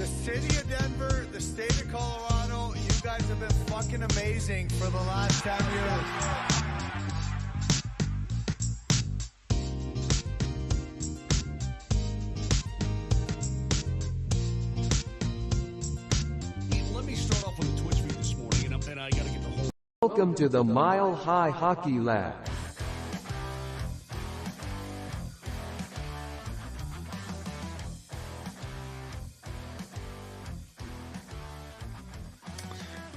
city of Denver, the state of Colorado, you guys have been fucking amazing for the last 10 years. Let me start off on the Twitch feed this morning, and I got to get the whole... Welcome to the Mile High Hockey Lab.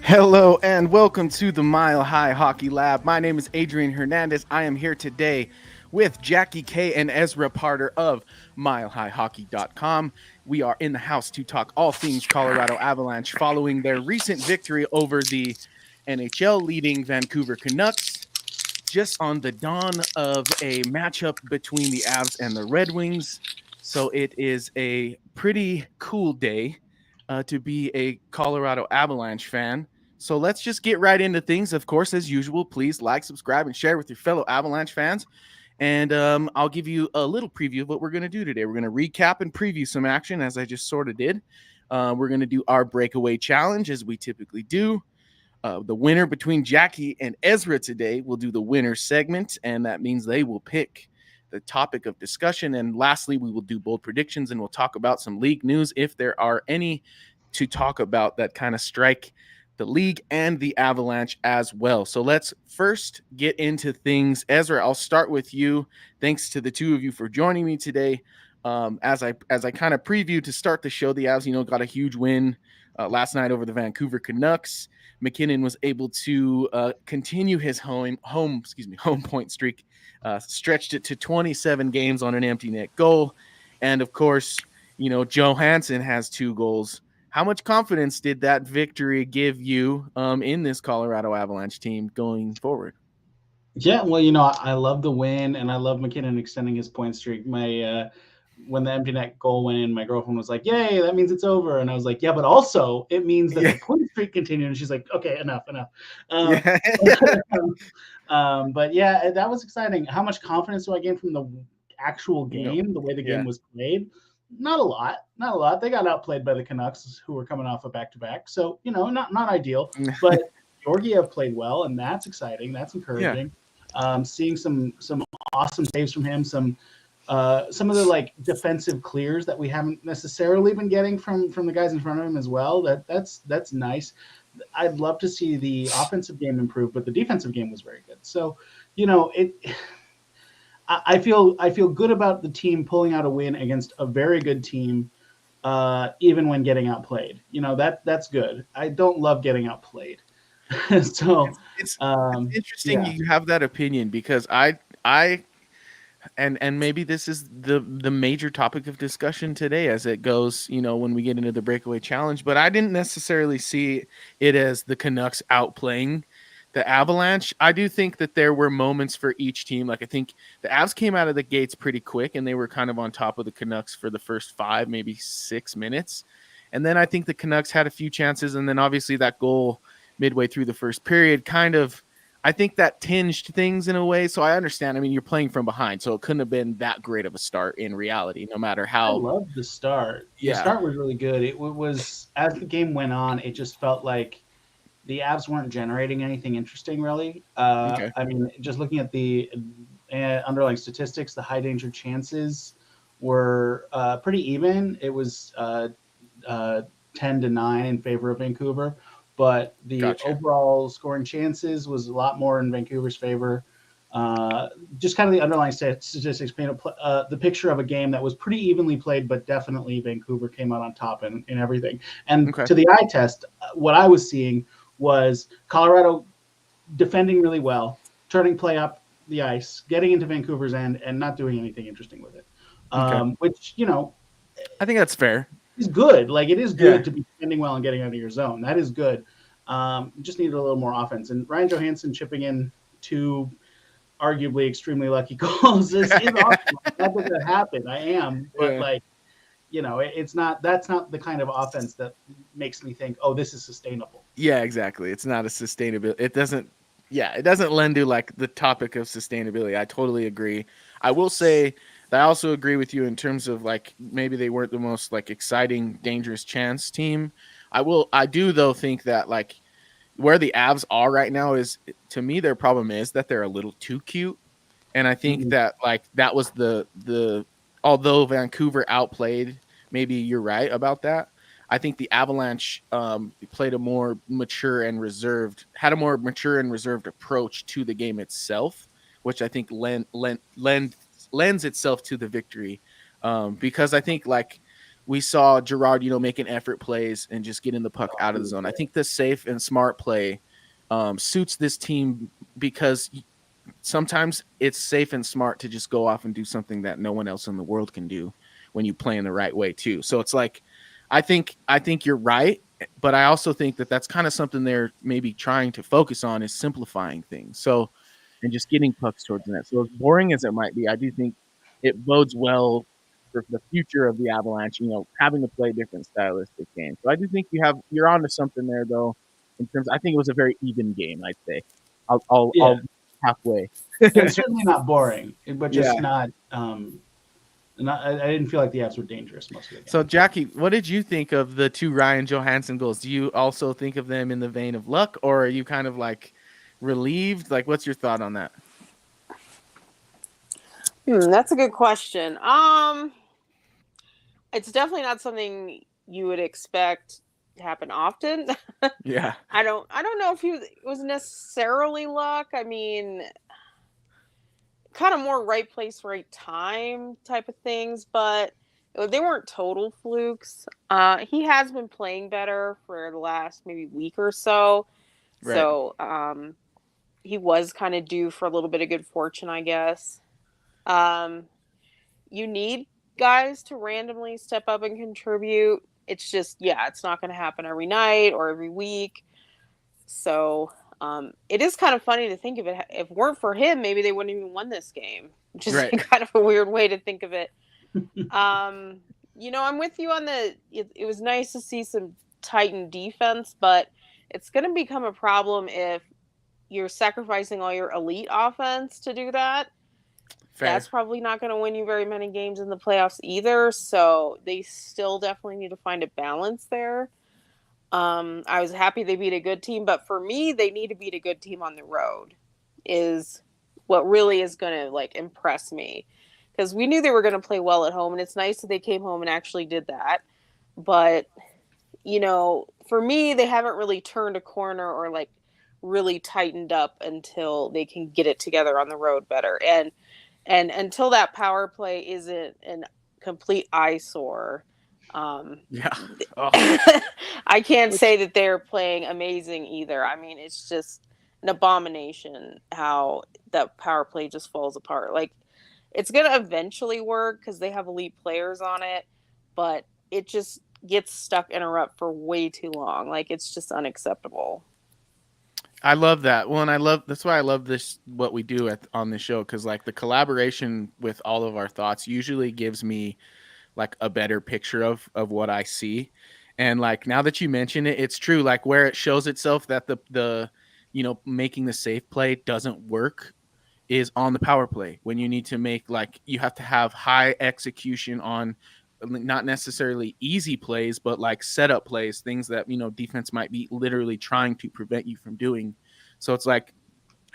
Hello and welcome to the Mile High Hockey Lab. My name is Adrian Hernandez. I am here today with Jackie K and Ezra Parter of MileHighHockey.com. We are in the house to talk all things Colorado Avalanche following their recent victory over the NHL leading Vancouver Canucks, just on the dawn of a matchup between the Avs and the Red Wings. So it is a pretty cool day to be a Colorado Avalanche fan. So let's just get right into things. Of course, as usual, please like, subscribe, and share with your fellow Avalanche fans. And I'll give you a little preview of what we're going to do today. We're going to recap and preview some action, as I just sort of did. We're going to do our breakaway challenge, as we typically do. The winner between Jackie and Ezra today will do the winner segment, and that means they will pick the topic of discussion. And lastly, we will do bold predictions, and we'll talk about some league news if there are any to talk about that kind of strike the league and the Avalanche as well. So let's first get into things. Ezra, I'll start with you. Thanks to the two of you for joining me today. As I kind of preview to start the show, the Avs, got a huge win last night over the Vancouver Canucks. McKinnon was able to continue his home point streak, stretched it to 27 games on an empty net goal. And of course, Johansson has 2 goals. How much confidence did that victory give you in this Colorado Avalanche team going forward? Yeah, well, I love the win, and I love McKinnon extending his point streak. When the empty net goal went in, my girlfriend was like, "Yay, that means it's over." And I was like, "Yeah, but also it means that the point streak continued." And she's like, "Okay, enough." But yeah, that was exciting. How much confidence do I gain from the actual game, the way the game was played? Not a lot. They got outplayed by the Canucks, who were coming off a back-to-back. So, not ideal. But Georgiev played well, and that's exciting. That's encouraging. Seeing some awesome saves from him, some of the defensive clears that we haven't necessarily been getting from the guys in front of him as well. That's nice. I'd love to see the offensive game improve, but the defensive game was very good. So, I feel good about the team pulling out a win against a very good team, even when getting outplayed. That's good. I don't love getting outplayed. So it's interesting you have that opinion, because I and maybe this is the major topic of discussion today as it goes, when we get into the breakaway challenge. But I didn't necessarily see it as the Canucks outplaying the Avalanche. I do think that there were moments for each team. I think the Avs came out of the gates pretty quick, and they were kind of on top of the Canucks for the first 5, maybe 6 minutes. And then I think the Canucks had a few chances, and then obviously that goal midway through the first period I think that tinged things in a way. So I understand. I mean, you're playing from behind, so it couldn't have been that great of a start in reality, no matter how. I love the start. Yeah. The start was really good. It was, as the game went on, it just felt like the Avs weren't generating anything interesting, really. Okay. I mean, just looking at the underlying statistics, the high danger chances were pretty even. It was 10-9 in favor of Vancouver, but the overall scoring chances was a lot more in Vancouver's favor. Just kind of the underlying statistics paint the picture of a game that was pretty evenly played, but definitely Vancouver came out on top in everything. And to the eye test, what I was seeing was Colorado defending really well, turning play up the ice, getting into Vancouver's end, and not doing anything interesting with it. Which, I think that's fair. Is good. It is good to be defending well and getting out of your zone. That is good. Just needed a little more offense. And Ryan Johansson chipping in 2 arguably extremely lucky goals is awesome. Not that that happened. I am, but it's not. That's not the kind of offense that makes me think, oh, this is sustainable. Yeah, exactly. It's not a sustainability. It doesn't lend to the topic of sustainability. I totally agree. I will say I also agree with you in terms of like maybe they weren't the most like exciting, dangerous chance team. I do though think that like where the Avs are right now is, to me, their problem is that they're a little too cute. And I think Mhm. that like that was the although Vancouver outplayed, maybe you're right about that. I think the Avalanche played a more mature and reserved, had a more mature and reserved approach to the game itself, which I think lends itself to the victory. Because I think like we saw Gerard, making effort plays and just getting the puck Oh, out he of the was zone. I great. think the safe and smart play suits this team because sometimes it's safe and smart to just go off and do something that no one else in the world can do when you play in the right way too. So it's like I think you're right, but I also think that that's kind of something they're maybe trying to focus on is simplifying things. So and just getting pucks towards the net. So as boring as it might be, I do think it bodes well for the future of the Avalanche, having to play different stylistic games. So I do think you're onto something there though. In terms, I think it was a very even game. I'd say. Yeah, I'll halfway. and certainly not boring, but Yeah. just not. I didn't feel like the Avs were dangerous most of the So game. Jackie, what did you think of the two Ryan Johansson goals? Do you also think of them in the vein of luck, or are you kind of like relieved? Like, what's your thought on that? That's a good question. It's definitely not something you would expect to happen often. Yeah. I don't know if it was necessarily luck. I mean, kind of more right place, right time type of things, but they weren't total flukes. He has been playing better for the last maybe week or so. Right. So, he was kind of due for a little bit of good fortune, I guess. Um, you need guys to randomly step up and contribute. It's just, yeah, it's not going to happen every night or every week. So it is kind of funny to think of it. If it weren't for him, maybe they wouldn't even won this game, which is Right. kind of a weird way to think of it. I'm with you on it was nice to see some Titan defense, but it's going to become a problem if you're sacrificing all your elite offense to do that. That's Fair. probably not going to win you very many games in the playoffs either. So they still definitely need to find a balance there. I was happy they beat a good team, but for me, they need to beat a good team on the road. Is what really is going to like impress me, because we knew they were going to play well at home, and it's nice that they came home and actually did that. But for me, they haven't really turned a corner or like really tightened up until they can get it together on the road better. And until that power play isn't a complete eyesore, Yeah. Oh. I can't Which say that they're playing amazing either. I mean, it's just an abomination how that power play just falls apart. Like, it's going to eventually work because they have elite players on it, but it just gets stuck in a rut for way too long. Like, it's just unacceptable. I love that. Well, and that's why I love this what we do on this show, because like the collaboration with all of our thoughts usually gives me like a better picture of what I see. And like now that you mention it, it's true. Like where it shows itself that the making the safe play doesn't work is on the power play, when you need to make, like, you have to have high execution on not necessarily easy plays, but like setup plays, things that defense might be literally trying to prevent you from doing. So it's like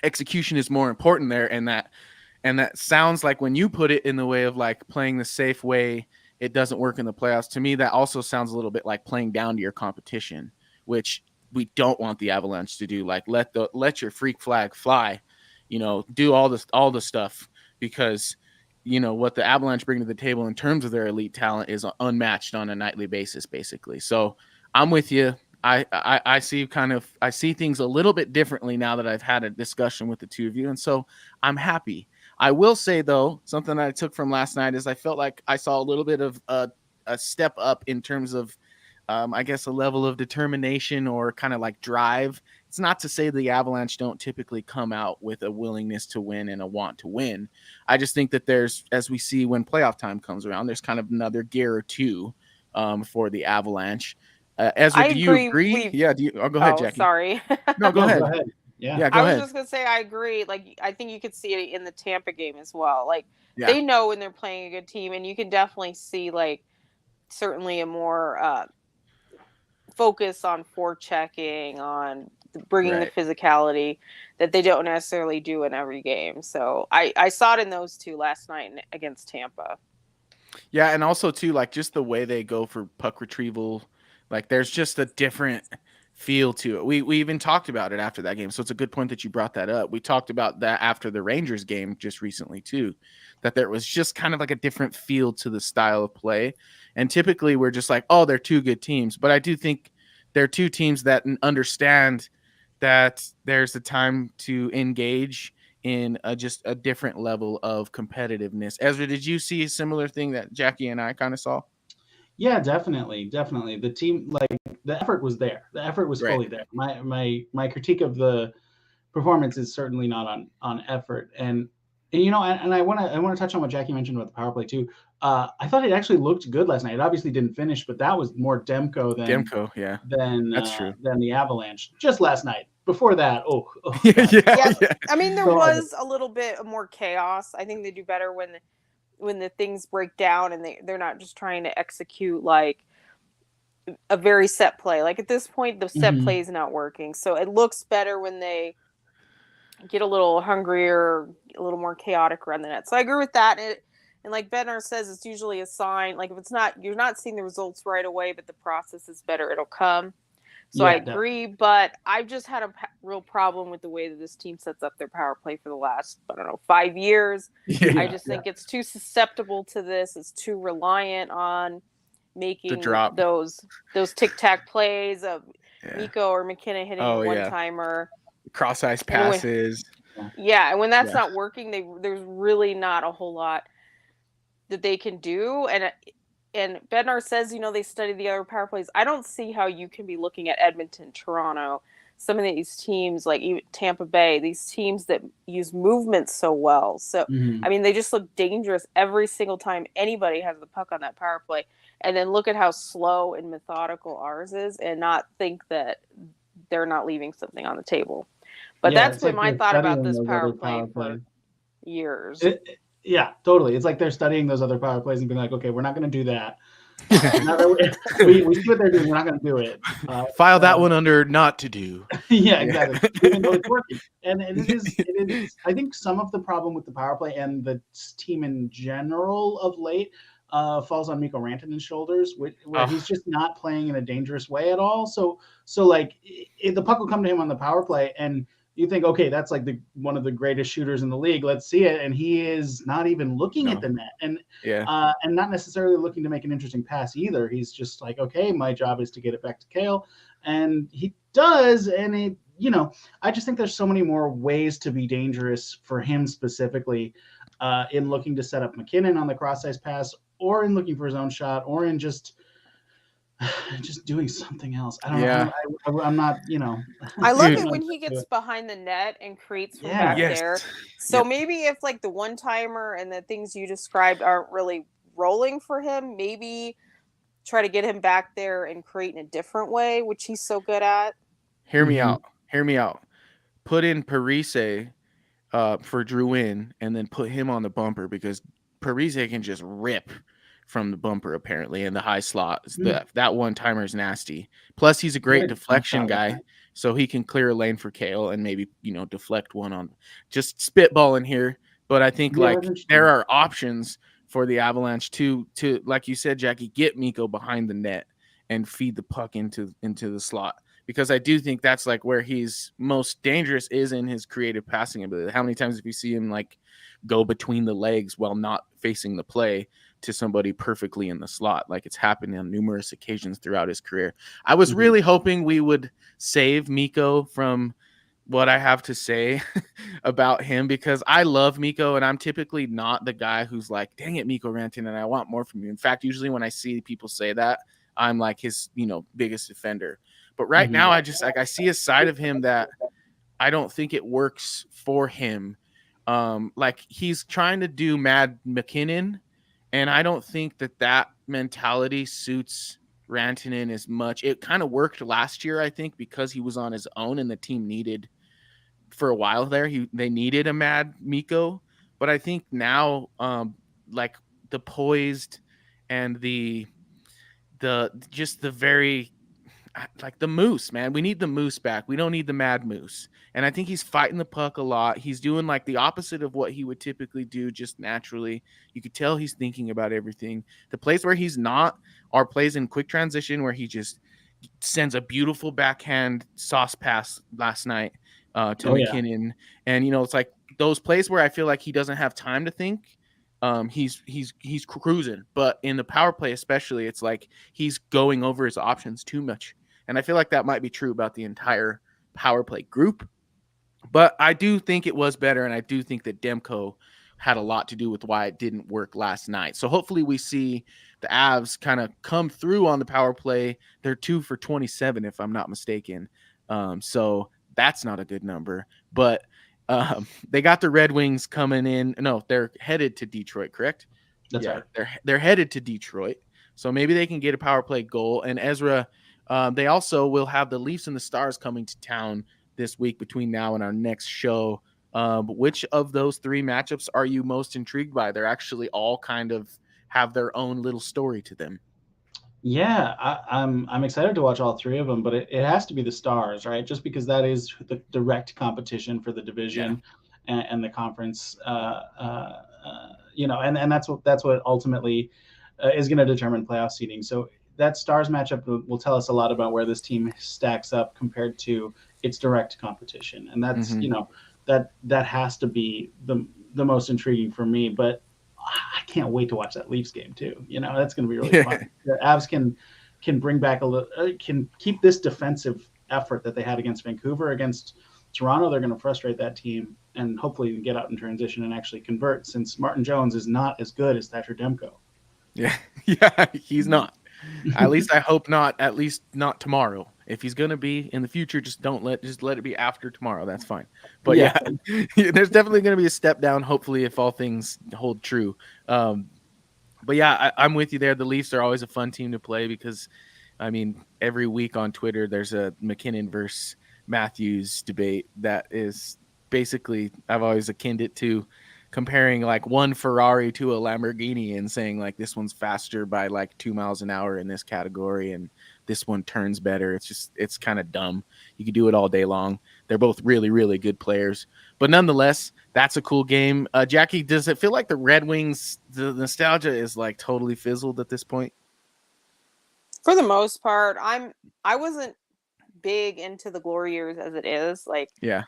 execution is more important there, and that sounds like when you put it in the way of like playing the safe way, it doesn't work in the playoffs. To me, that also sounds a little bit like playing down to your competition, which we don't want the Avalanche to do. Like let your freak flag fly, do all the stuff, because what the Avalanche bring to the table in terms of their elite talent is unmatched on a nightly basis, basically. So I'm with you. I see things a little bit differently now that I've had a discussion with the two of you, and so I'm happy. I will say though, something that I took from last night is I felt like I saw a little bit of a step up in terms of, I guess, a level of determination or kind of like drive. It's not to say the Avalanche don't typically come out with a willingness to win and a want to win. I just think that there's, as we see when playoff time comes around, there's kind of another gear or two for the Avalanche. Ezra, I do you agree. agree? Yeah. Go ahead, Oh, Jackie. sorry. No, go No, go ahead. ahead. Yeah. Yeah, go I was ahead. just gonna say I agree. Like I think you could see it in the Tampa game as well. Like Yeah. they know when they're playing a good team, and you can definitely see like certainly a more focus on forechecking, on bringing the Right. physicality that they don't necessarily do in every game. So I saw it in those two last night against Tampa. Yeah, and also too, like just the way they go for puck retrieval, like there's just a different feel to it. We even talked about it after that game, so it's a good point that you brought that up. We talked about that after the Rangers game just recently too, that there was just kind of like a different feel to the style of play. And typically we're just like, oh, they're two good teams, but I do think they're two teams that understand that there's a time to engage in just a different level of competitiveness. Ezra, did you see a similar thing that Jackie and I kind of saw? Yeah, definitely. The team, like the effort was there. The effort was Right. fully there. My critique of the performance is certainly not on effort. And and I want to touch on what Jackie mentioned about the power play too. I thought it actually looked good last night. It obviously didn't finish, but that was more Demko than Demko, yeah, than that's uh, true. than the Avalanche just last night. Before that, oh yeah, God, yeah, Yeah, yeah. I mean there so ugly. was a little bit more chaos. I think they do better when the things break down and they're not just trying to execute like a very set play. Like at this point, the set Mhm. play is not working. So it looks better when they get a little hungrier, a little more chaotic around the net. So I agree with that. And like Bednar says, it's usually a sign. Like if it's not, you're not seeing the results right away, but the process is better, it'll come. So I Yeah, definitely. agree, but I've just had a real problem with the way that this team sets up their power play for the last, I don't know, 5 years. Yeah. I Yeah, just yeah. think it's too susceptible to this. It's too reliant on The making drop. those tic tac plays of Yeah. Miko or McKinnon hitting a Oh one yeah. timer. Cross ice And when passes. yeah, and when that's Yeah. not working, there's really not a whole lot that they can do. And Bednar says, they study the other power plays. I don't see how you can be looking at Edmonton, Toronto, some of these teams like even Tampa Bay, these teams that use movement so well. So, Mhm. I mean, they just look dangerous every single time anybody has the puck on that power play. And then look at how slow and methodical ours is and not think that they're not leaving something on the table. But Yeah, that's it's been like my they're thought about studying this those power other play power for plays. years. Yeah, totally. It's like they're studying those other power plays and being like, okay, we're not going to do that. Now that we see what they're doing, we're not going to do it. File that one under not to do. Yeah, Yeah. exactly. Even though it's working, and it is. I think some of the problem with the power play and the team in general of late falls on Mikko Rantanen's shoulders, where Oh, he's just not playing in a dangerous way at all. So like the puck will come to him on the power play, and you think, okay, that's like the one of the greatest shooters in the league. Let's see it, and he is not even looking at no. the net, Yeah. and not necessarily looking to make an interesting pass either. He's just like, okay, my job is to get it back to Kale, and he does, and I just think there's so many more ways to be dangerous for him specifically, in looking to set up McKinnon on the cross ice pass, or in looking for his own shot, or in just doing something else. I don't know. Yeah. I'm not, I love Dude. it I'm when not he to gets it. behind the net and creates from Yeah. back Yes. there. So Yep. maybe if like the one timer and the things you described aren't really rolling for him, maybe try to get him back there and create in a different way, which he's so good at. Hear me Mhm. out. Hear me out. Put in Parise for Drew in, and then put him on the bumper because Parise can just rip from the bumper apparently in the high slot. Mm. That one timer is nasty. Plus, he's a He had great a decent deflection shot last guy, night. so he can clear a lane for Kale and maybe deflect one on. Just spitballing here, but I think Yeah, it was like there interesting. are options for the Avalanche to like you said, Jackie, get Miko behind the net and feed the puck into the slot because I do think that's like where he's most dangerous is in his creative passing ability. How many times have you seen him like go between the legs while not facing the play to somebody perfectly in the slot? Like it's happened on numerous occasions throughout his career. I was Mhm. really hoping we would save Miko from what I have to say about him because I love Miko and I'm typically not the guy who's like, dang it, Miko Rantanen, and I want more from you. In fact, usually when I see people say that, I'm like his, biggest defender. But right Mhm. now, I just like I see a side of him that I don't think it works for him. Like he's trying to do Mad McKinnon, and I don't think that mentality suits Rantanen as much. It kind of worked last year, I think, because he was on his own and the team needed for a while there. They needed a mad Miko, but I think now, like the poised and the just the very like the moose, man. We need the moose back. We don't need the mad moose. And I think he's fighting the puck a lot. He's doing like the opposite of what he would typically do just naturally. You could tell he's thinking about everything. The plays where he's not are plays in quick transition where he just sends a beautiful backhand sauce pass last night to McKinnon. And it's like those plays where I feel like he doesn't have time to think. He's cruising, but in the power play especially, it's like he's going over his options too much. And I feel like that might be true about the entire power play group. But I do think it was better, and I do think that Demko had a lot to do with why it didn't work last night. So hopefully we see the Avs kind of come through on the power play. They're 2 for 27, if I'm not mistaken. So that's not a good number. But they got the Red Wings coming in. No, they're headed to Detroit, correct? That's right. They're headed to Detroit. So maybe they can get a power play goal. And Ezra, they also will have the Leafs and the Stars coming to town this week between now and our next show. Which of those three matchups are you most intrigued by? They're actually all kind of have their own little story to them. Yeah, I'm excited to watch all three of them, but it has to be the Stars, right? Just because that is the direct competition for the division and the conference. And that's what ultimately is going to determine playoff seeding. So that Stars matchup will tell us a lot about where this team stacks up compared to its direct competition, and that's that has to be the most intriguing for me. But I can't wait to watch that Leafs game too. That's going to be really fun. The Avs can bring back a little, can keep this defensive effort that they had against Vancouver. Against Toronto, they're going to frustrate that team and hopefully get out in transition and actually convert, since Martin Jones is not as good as Thatcher Demko. Yeah, he's not. At least I hope not. At least not tomorrow. If he's gonna be in the future, just let it be after tomorrow. That's fine. But yeah, there's definitely gonna be a step down. Hopefully, if all things hold true. But yeah, I'm with you there. The Leafs are always a fun team to play because, I mean, every week on Twitter there's a McKinnon versus Matthews debate that is basically, I've always akined it to comparing like one Ferrari to a Lamborghini and saying like this one's faster by like 2 miles an hour in this category and this one turns better. It's kind of dumb. You could do it all day long. They're both really, really good players, but nonetheless, that's a cool game. Jackie, does it feel like the Red Wings, the nostalgia is like totally fizzled at this point? For the most part, I wasn't big into the glory years as it is. Like, yeah,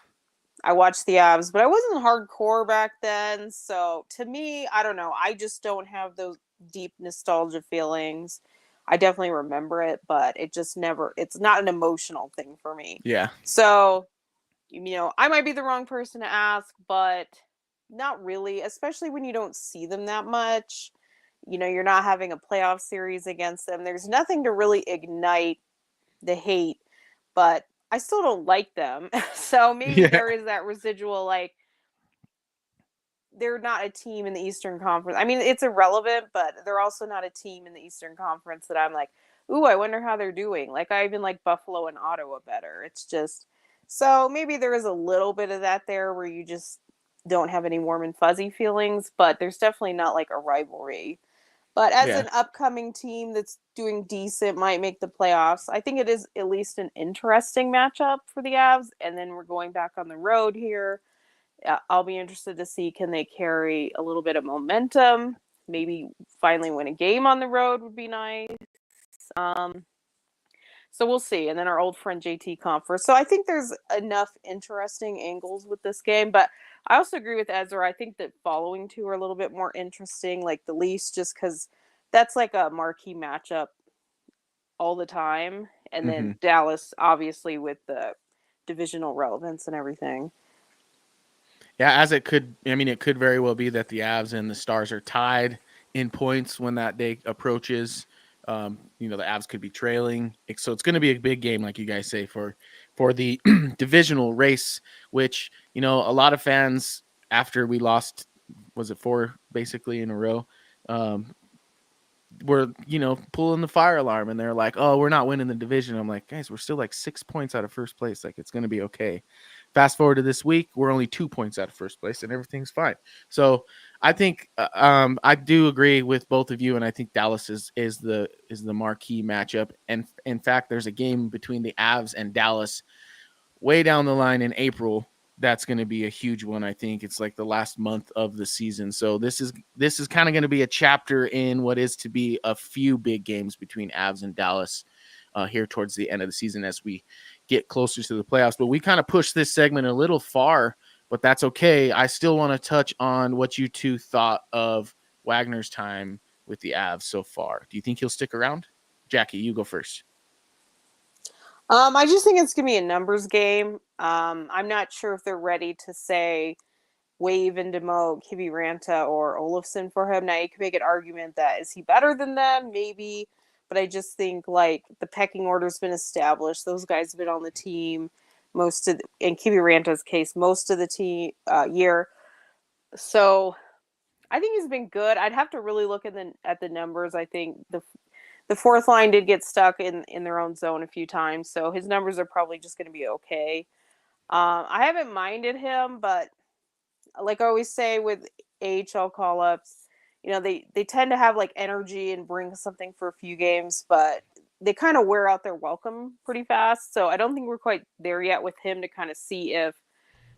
I watched the Avs, but I wasn't hardcore back then. So to me, I don't know. I just don't have those deep nostalgia feelings. I definitely remember it, but it's not an emotional thing for me. Yeah. So, I might be the wrong person to ask, but not really, especially when you don't see them that much. You're not having a playoff series against them. There's nothing to really ignite the hate, but I still don't like them. So maybe there is that residual, like, they're not a team in the Eastern Conference. I mean, it's irrelevant, but they're also not a team in the Eastern Conference that I'm like, ooh, I wonder how they're doing. Like, I even like Buffalo and Ottawa better. It's just, so maybe there is a little bit of that there where you just don't have any warm and fuzzy feelings, but there's definitely not like a rivalry. But as an upcoming team that's doing decent, might make the playoffs, I think it is at least an interesting matchup for the Avs. And then we're going back on the road here. I'll be interested to see, can they carry a little bit of momentum? Maybe finally win a game on the road would be nice. So we'll see. And then our old friend JT Comfort. So I think there's enough interesting angles with this game. But I also agree with Ezra. I think that following two are a little bit more interesting, like the Leafs, just because that's like a marquee matchup all the time. And then Dallas, obviously, with the divisional relevance and everything. Yeah, as it could, I mean, it could very well be that the Avs and the Stars are tied in points when that day approaches. The Avs could be trailing. So it's going to be a big game, like you guys say, for the divisional race, which, a lot of fans, after we lost, was it 4 basically in a row, were, pulling the fire alarm, and they're like, oh, we're not winning the division. I'm like, guys, we're still like 6 points out of first place. Like, it's going to be okay. Fast forward to this week, we're only 2 points out of first place, and everything's fine. So I think I do agree with both of you, and I think Dallas is the marquee matchup. And in fact, there's a game between the Avs and Dallas way down the line in April. That's going to be a huge one. I think it's like the last month of the season. So this is kind of going to be a chapter in what is to be a few big games between Avs and Dallas here towards the end of the season as we get closer to the playoffs. But we kind of pushed this segment a little far, but that's okay. I still want to touch on what you two thought of Wagner's time with the Avs so far. Do you think he'll stick around? Jackie, you go first. I just think it's gonna be a numbers game. I'm not sure if they're ready to say waive and demote Kiviranta or Olofsson for him. Now you can make an argument that is he better than them? Maybe, but I just think like the pecking order's been established. Those guys have been on the team in Kiviranta's case, most of the team year. So I think he's been good. I'd have to really look at the numbers. I think the fourth line did get stuck in their own zone a few times, so his numbers are probably just going to be okay. I haven't minded him, but like I always say with AHL call ups, they tend to have like energy and bring something for a few games, but they kind of wear out their welcome pretty fast. So I don't think we're quite there yet with him to kind of see if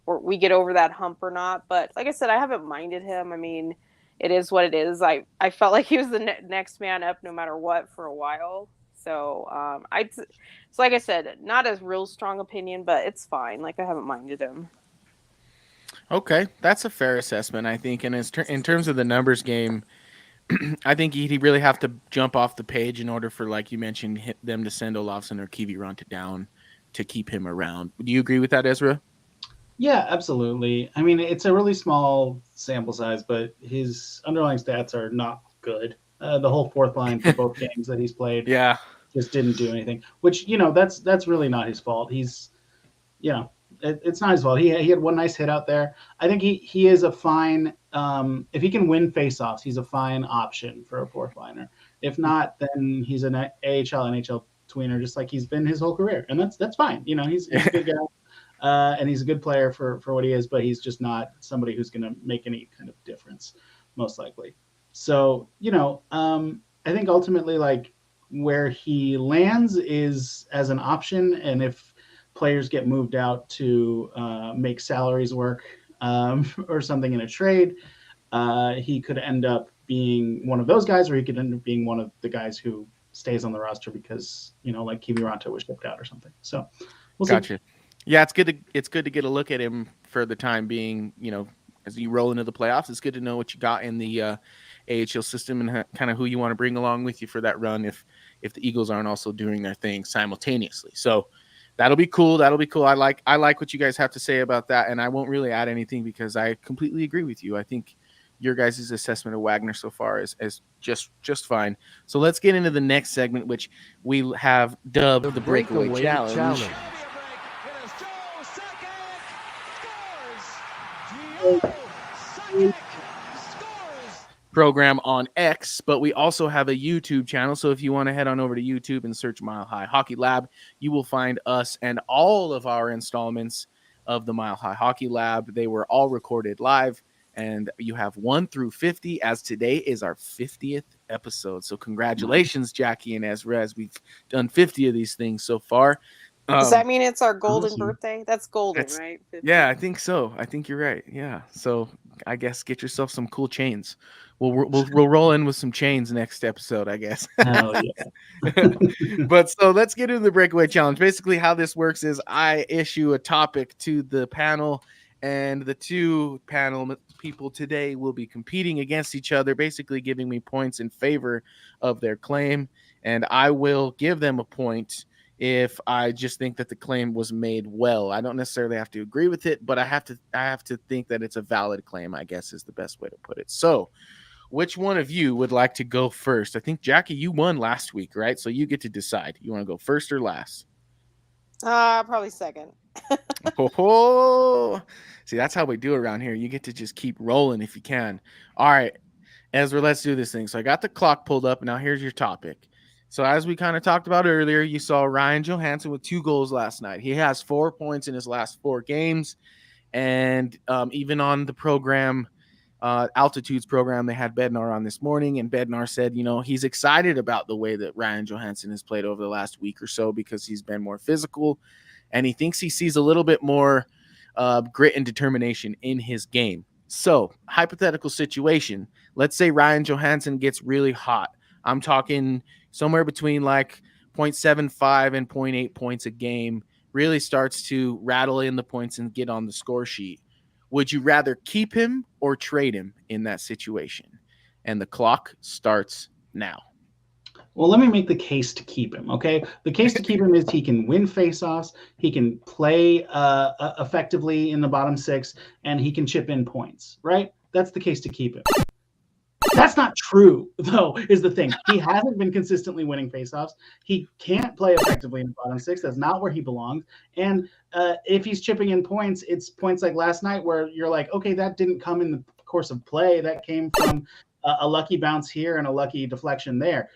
we get over that hump or not. But like I said, I haven't minded him. I mean, it is what it is. I felt like he was the next man up no matter what for a while. So so like I said, not a real strong opinion, but it's fine. Like I haven't minded him. Okay, that's a fair assessment, I think. And in terms of the numbers game, I think he'd really have to jump off the page in order for, like you mentioned, them to send Olofsson or Kiviranta down to keep him around. Do you agree with that, Ezra? Yeah, absolutely. I mean, it's a really small sample size, but his underlying stats are not good. The whole fourth line for both games that he's played, Yeah, just didn't do anything. Which that's really not his fault. He's it's not his fault. He had one nice hit out there. I think he is a fine. If he can win faceoffs, he's a fine option for a fourth liner. If not, then he's an AHL NHL tweener, just like he's been his whole career, and that's fine. He's a good guy. And he's a good player for what he is, but he's just not somebody who's going to make any kind of difference, most likely. So, I think ultimately, like, where he lands is as an option, and if players get moved out to make salaries work or something in a trade, he could end up being one of those guys, or he could end up being one of the guys who stays on the roster because, like Kiviranta was shipped out or something. So we'll gotcha. see. Yeah, it's good to get a look at him for the time being. As you roll into the playoffs, it's good to know what you got in the AHL system and kind of who you want to bring along with you for that run. If the Eagles aren't also doing their thing simultaneously, so that'll be cool. I like what you guys have to say about that, and I won't really add anything because I completely agree with you. I think your guys' assessment of Wagner so far is just fine. So let's get into the next segment, which we have dubbed the Breakaway Challenge. Program on X, but we also have a YouTube channel. So if you want to head on over to YouTube and search Mile High Hockey Lab, you will find us and all of our installments of the Mile High Hockey Lab. They were all recorded live, and you have 1 through 50, as today is our 50th episode. So congratulations, Jackie and Ezra, as we've done 50 of these things so far. Does that mean it's our golden awesome. birthday? That's golden, right? 50. Yeah, I think so. I think you're right. Yeah. So I guess get yourself some cool chains. We'll roll in with some chains next episode, I guess. Hell yeah. But so let's get into the Breakaway Challenge. Basically, how this works is I issue a topic to the panel, and the two panel people today will be competing against each other, basically giving me points in favor of their claim, and I will give them a point if I just think that the claim was made well. I don't necessarily have to agree with it, but I have to think that it's a valid claim, I guess is the best way to put it. So which one of you would like to go first? I think, Jackie, you won last week, right? So you get to decide. You want to go first or last? Probably second. See, that's how we do around here. You get to just keep rolling if you can. All right, Ezra, let's do this thing. So I got the clock pulled up. Now here's your topic. So as we kind of talked about earlier, you saw Ryan Johansson with 2 goals last night. He has 4 points in his last 4 games. And even on the program, Altitudes program, they had Bednar on this morning, and Bednar said, he's excited about the way that Ryan Johansson has played over the last week or so because he's been more physical, and he thinks he sees a little bit more grit and determination in his game. So, hypothetical situation, let's say Ryan Johansson gets really hot. I'm talking somewhere between like 0.75 and 0.8 points a game, really starts to rattle in the points and get on the score sheet. Would you rather keep him or trade him in that situation? And the clock starts now. Well, let me make the case to keep him, okay? The case to keep him is he can win faceoffs, he can play effectively in the bottom 6, and he can chip in points, right? That's the case to keep him. That's not true, though, is the thing. He hasn't been consistently winning faceoffs. He can't play effectively in the bottom 6. That's not where he belongs. And if he's chipping in points, it's points like last night where you're like, okay, that didn't come in the course of play. That came from a lucky bounce here and a lucky deflection there.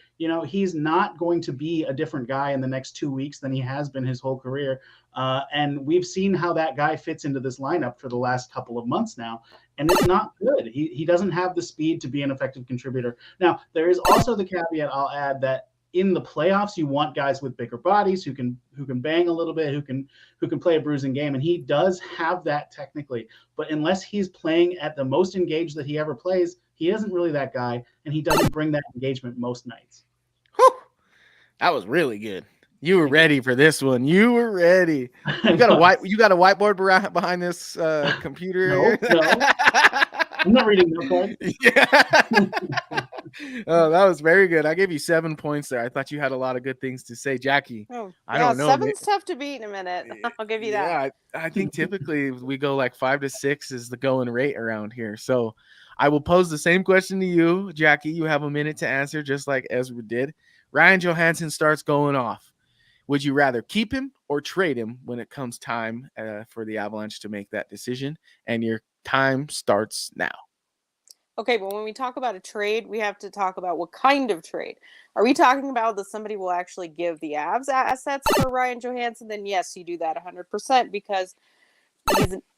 He's not going to be a different guy in the next 2 weeks than he has been his whole career. And we've seen how that guy fits into this lineup for the last couple of months now. And it's not good. He doesn't have the speed to be an effective contributor. Now, there is also the caveat I'll add that in the playoffs, you want guys with bigger bodies who can bang a little bit, who can play a bruising game, and he does have that technically. But unless he's playing at the most engaged that he ever plays, he isn't really that guy, and he doesn't bring that engagement most nights. Whew. That was really good. You were ready for this one. You were ready. You got a whiteboard behind this computer. No. I'm not reading that part. Yeah. Oh, that was very good. I gave you 7 points there. I thought you had a lot of good things to say, Jackie. I don't know. 7's tough to beat in a minute. I'll give you that. Yeah, I think typically we go like 5 to 6 is the going rate around here. So I will pose the same question to you, Jackie. You have a minute to answer, just like Ezra did. Ryan Johansson starts going off. Would you rather keep him or trade him when it comes time for the Avalanche to make that decision? And your time starts now. Okay, but when we talk about a trade, we have to talk about what kind of trade. Are we talking about that somebody will actually give the Avs assets for Ryan Johansson? Then yes, you do that 100% because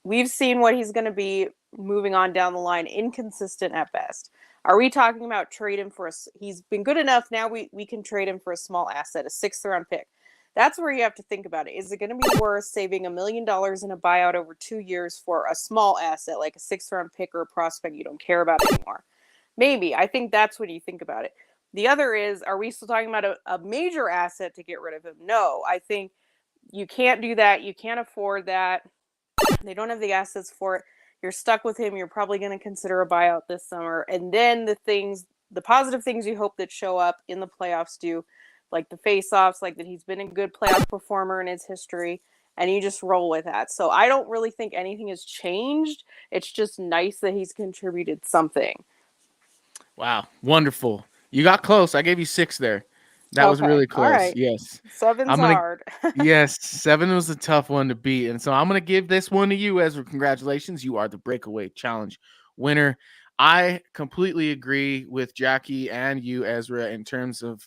we've seen what he's going to be moving on down the line, inconsistent at best. Are we talking about trade him for he's been good enough, now we can trade him for a small asset, a 6th round pick. That's where you have to think about it. Is it going to be worth saving $1 million in a buyout over 2 years for a small asset, like a 6th round pick or a prospect you don't care about anymore? Maybe. I think that's when you think about it. The other is, are we still talking about a major asset to get rid of him? No, I think you can't do that. You can't afford that. They don't have the assets for it. You're stuck with him. You're probably going to consider a buyout this summer. And then the positive things you hope that show up in the playoffs do, like the face-offs, like that he's been a good playoff performer in his history, and you just roll with that. So I don't really think anything has changed. It's just nice that he's contributed something. Wow. Wonderful. You got close. I gave you 6 there. That was really close. All right. Yes. 7's hard. Yes, 7 was a tough one to beat. And so I'm going to give this one to you, Ezra. Congratulations. You are the Breakaway Challenge winner. I completely agree with Jackie and you, Ezra, in terms of,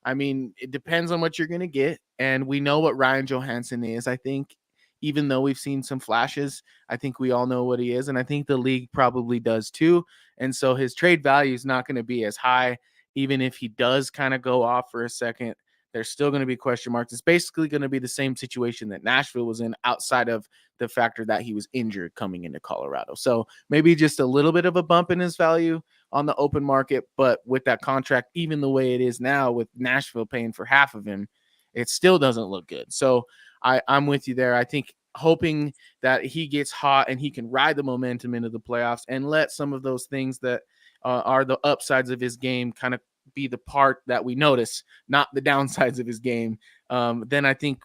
it depends on what you're going to get. And we know what Ryan Johansson is. I think even though we've seen some flashes, I think we all know what he is. And I think the league probably does too. And so his trade value is not going to be as high. Even if he does kind of go off for a second, there's still going to be question marks. It's basically going to be the same situation that Nashville was in, outside of the factor that he was injured coming into Colorado. So maybe just a little bit of a bump in his value on the open market, but with that contract, even the way it is now with Nashville paying for half of him, it still doesn't look good. So I'm with you there. I think hoping that he gets hot and he can ride the momentum into the playoffs and let some of those things that are the upsides of his game kind of be the part that we notice, not the downsides of his game. Then I think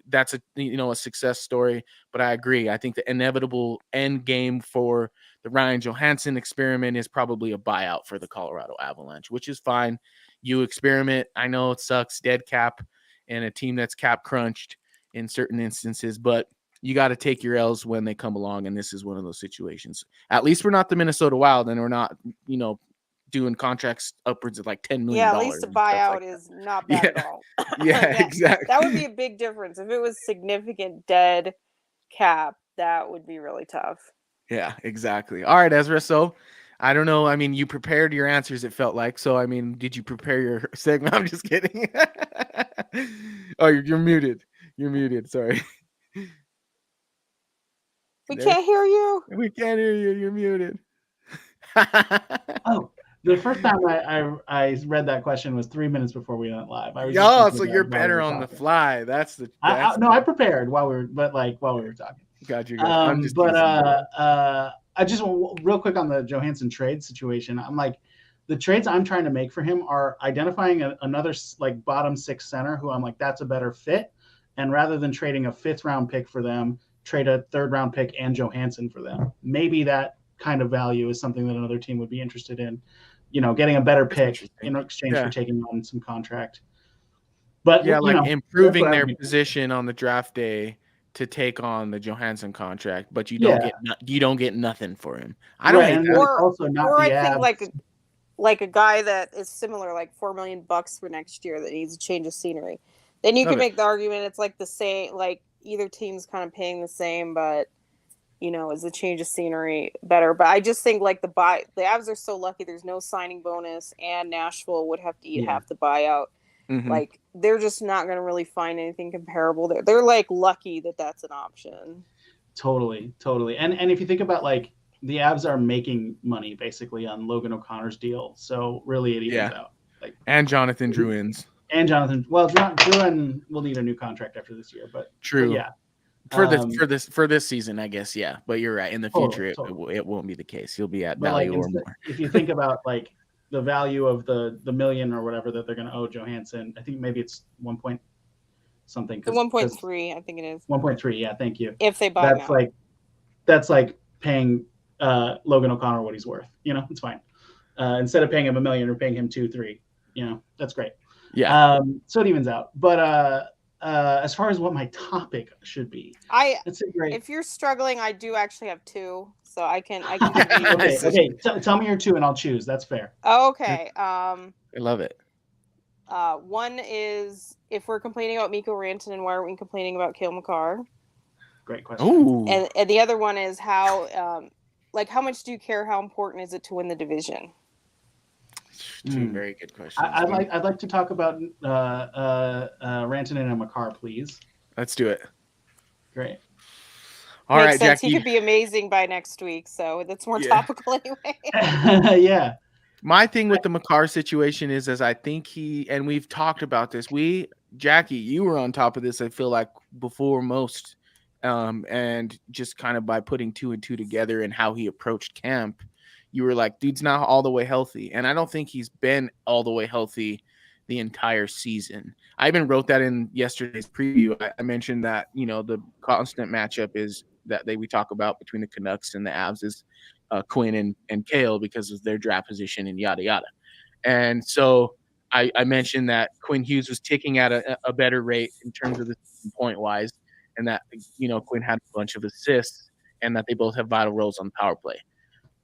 that's a success story. But I agree. I think the inevitable end game for the Ryan Johansson experiment is probably a buyout for the Colorado Avalanche, which is fine. You experiment. I know it sucks, dead cap, and a team that's cap crunched in certain instances, but you got to take your L's when they come along, and this is one of those situations. At least we're not the Minnesota Wild, and we're not, doing contracts upwards of like $10 million. Yeah, at least a and stuff buyout like that. is not bad at Yeah. all. Yeah, exactly. That would be a big difference. If it was significant dead cap, that would be really tough. Yeah, exactly. All right, Ezra. So I don't know. I mean, you prepared your answers, it felt like. So, I mean, did you prepare your segment? I'm just kidding. Oh, you're muted. You're muted. Sorry. We There- can't hear you. We can't hear you. You're muted. Oh, the first time I read that question was 3 minutes before we went live. I was just Yo, thinking so about you're it while we better were on the talking. fly. That's the. I prepared while we were talking. Got you. I'm just. But teasing you. I just real quick on the Johansson trade situation. I'm like, the trades I'm trying to make for him are identifying another like bottom 6 center who I'm like, that's a better fit. And rather than trading a 5th round pick for them, trade a 3rd round pick and Johansson for them. Maybe that kind of value is something that another team would be interested in. You know, getting a better pick in exchange for taking on some contract. But yeah, like improving their mean. position on the draft day to take on the Johansson contract, but you don't get nothing for him. I don't hate that. Or also not or the I think abs. like a guy that is similar, like $4 million for next year that needs a change of scenery. Then you can make the argument it's like the same, like either team's kind of paying the same, but you know, is the change of scenery better? But I just think like the Avs are so lucky there's no signing bonus, and Nashville would have to eat half the buyout. Mhm. Like they're just not going to really find anything comparable there. They're like lucky that that's an option. Totally. And if you think about like the Avs are making money basically on Logan O'Connor's deal, so really it evens out. Like and Jonathan Drouin's. And Jonathan, well, Drouin will need a new contract after this year, but true. But yeah. For this season, I guess, yeah. But you're right. In the future, it won't be the case. He'll be at value or more. If you think about like the value of the million or whatever that they're going to owe Johansson, I think maybe it's 1 point something. 1.3, I think it is. 1.3, yeah, thank you. If they buy that's like paying Logan O'Connor what he's worth. You know, it's fine. Instead of paying him $1 million or paying him 2-3, you know, that's great. Yeah. So it evens out. But as far as what my topic should be, if you're struggling, I do actually have 2, so I can give you okay. Tell me your 2 and I'll choose. That's fair. Okay. I love it. One is, if we're complaining about Mikko Rantanen, why aren't we complaining about Cale Makar? Great question. Ooh. And the other one is how much do you care? How important is it to win the division? 2 very good questions. I'd like to talk about Rantanen and Makar, please. Let's do it. Great. All Makes right, sense. Jackie. He could be amazing by next week, so that's more topical anyway. Yeah. My thing with the Makar situation is, as I think and we've talked about this. Jackie, you were on top of this, I feel like, before most. And just kind of by putting 2 and 2 together and how he approached camp, you were like, dude's not all the way healthy. And I don't think he's been all the way healthy the entire season. I even wrote that in yesterday's preview. I mentioned that, you know, the constant matchup is that we talk about between the Canucks and the Avs is Quinn and Cale because of their draft position and yada, yada. And so I mentioned that Quinn Hughes was ticking at a better rate in terms of the point wise, and that, you know, Quinn had a bunch of assists and that they both have vital roles on the power play.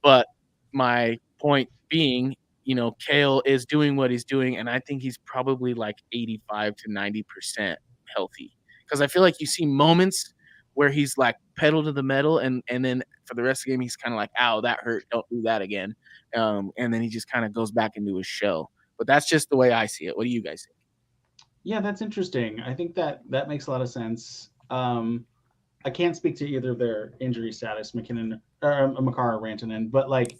But my point being, you know, Cale is doing what he's doing, and I think he's probably like 85 to 90% healthy. Because I feel like you see moments where he's like pedal to the metal, and then for the rest of the game, he's kind of like, ow, that hurt, don't do that again. And then he just kind of goes back into his shell. But that's just the way I see it. What do you guys think? Yeah, that's interesting. I think that makes a lot of sense. I can't speak to either of their injury status, McKinnon or Makar or Rantanen, but like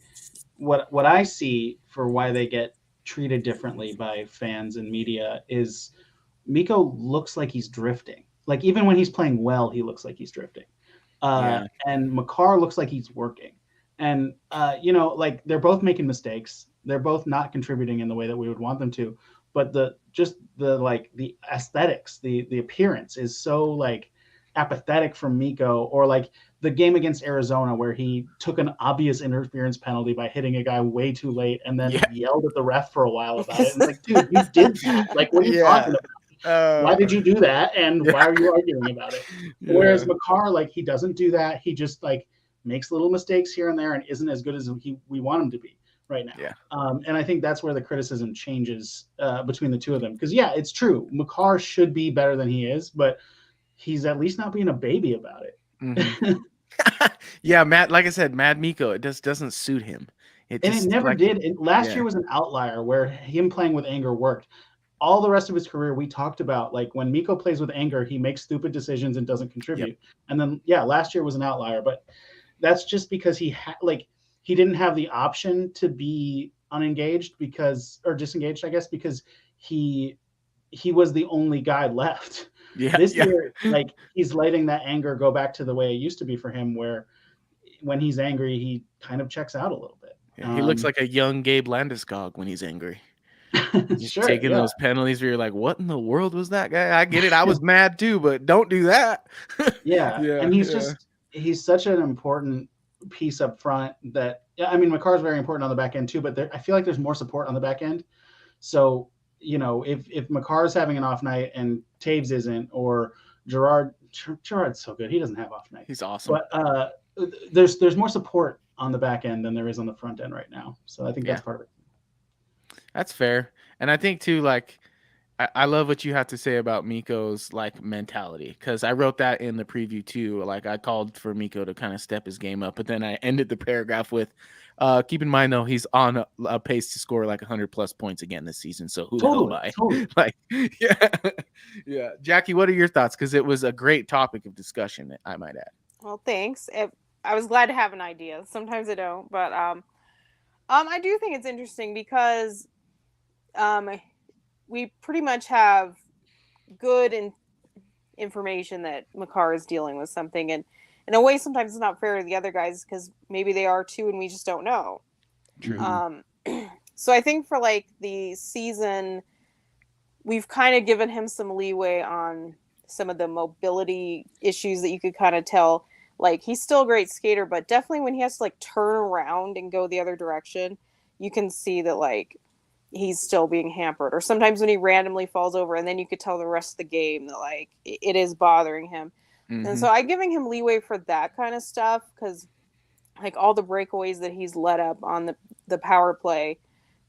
what I see for why they get treated differently by fans and media is Mikko looks like he's drifting. Like even when he's playing well, he looks like he's drifting. And Makar looks like he's working. And you know, like they're both making mistakes. They're both not contributing in the way that we would want them to. But the aesthetics, the appearance is so like apathetic from Mikko, or like the game against Arizona where he took an obvious interference penalty by hitting a guy way too late and then yelled at the ref for a while about it. And it's like, dude, you did that. Like, what are you talking about? Why did you do that? And why are you arguing about it? Whereas Makar, like, he doesn't do that. He just like makes little mistakes here and there and isn't as good as we want him to be. right now. Yeah. And I think that's where the criticism changes between the two of them. Because, yeah, it's true. Makar should be better than he is, but he's at least not being a baby about it. Mm-hmm. Yeah, Matt. Like I said, Mad Miko. It just doesn't suit him. It And just it never like did. Last yeah. year was an outlier where him playing with anger worked. All the rest of his career, we talked about, like, when Miko plays with anger, he makes stupid decisions and doesn't contribute. Yep. And then, yeah, last year was an outlier, but that's just because he didn't have the option to be unengaged or disengaged, I guess, because he was the only guy left. Yeah. This Yeah. year, like, he's letting that anger go back to the way it used to be for him, where when he's angry, he kind of checks out a little bit. Yeah, he looks like a young Gabe Landeskog when he's angry. Just Sure, taking yeah. those penalties where you're like, what in the world was that guy? I get it. I was mad too, but don't do that. Yeah. Yeah, And yeah. he's such an important piece up front that, yeah, I mean, Makar's very important on the back end too, but I feel like there's more support on the back end. So, you know, if Makar's having an off night and Taves isn't, or Gerard's so good, he doesn't have off nights. He's awesome. But there's more support on the back end than there is on the front end right now. So I think that's part of it. That's fair. And I think too, like, I love what you have to say about Miko's like mentality, because I wrote that in the preview too. Like, I called for Miko to kind of step his game up, but then I ended the paragraph with, keep in mind though, he's on a pace to score like 100+ points again this season. So who the hell am I? Totally. Like, yeah, yeah. Jackie, what are your thoughts? Because it was a great topic of discussion, I might add. Well, thanks. I was glad to have an idea. Sometimes I don't, but I do think it's interesting because we pretty much have good information that Makar is dealing with something, and in a way, sometimes it's not fair to the other guys because maybe they are too, and we just don't know. True. So I think for like the season, we've kind of given him some leeway on some of the mobility issues that you could kind of tell. Like, he's still a great skater, but definitely when he has to like turn around and go the other direction, you can see that like he's still being hampered. Or sometimes when he randomly falls over, and then you could tell the rest of the game that like it is bothering him. Mm-hmm. And so I'm giving him leeway for that kind of stuff, because like all the breakaways that he's let up on the power play,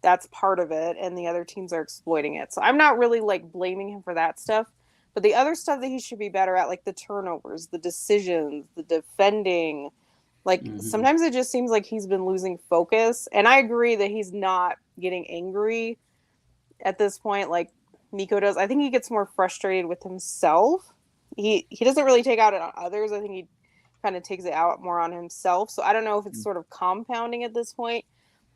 that's part of it, and the other teams are exploiting it. So I'm not really like blaming him for that stuff. But the other stuff that he should be better at, like the turnovers, the decisions, the defending, like sometimes it just seems like he's been losing focus. And I agree that he's not getting angry at this point like Miko does. I think he gets more frustrated with himself. He doesn't really take out on others. I think he kind of takes it out more on himself. So I don't know if it's sort of compounding at this point.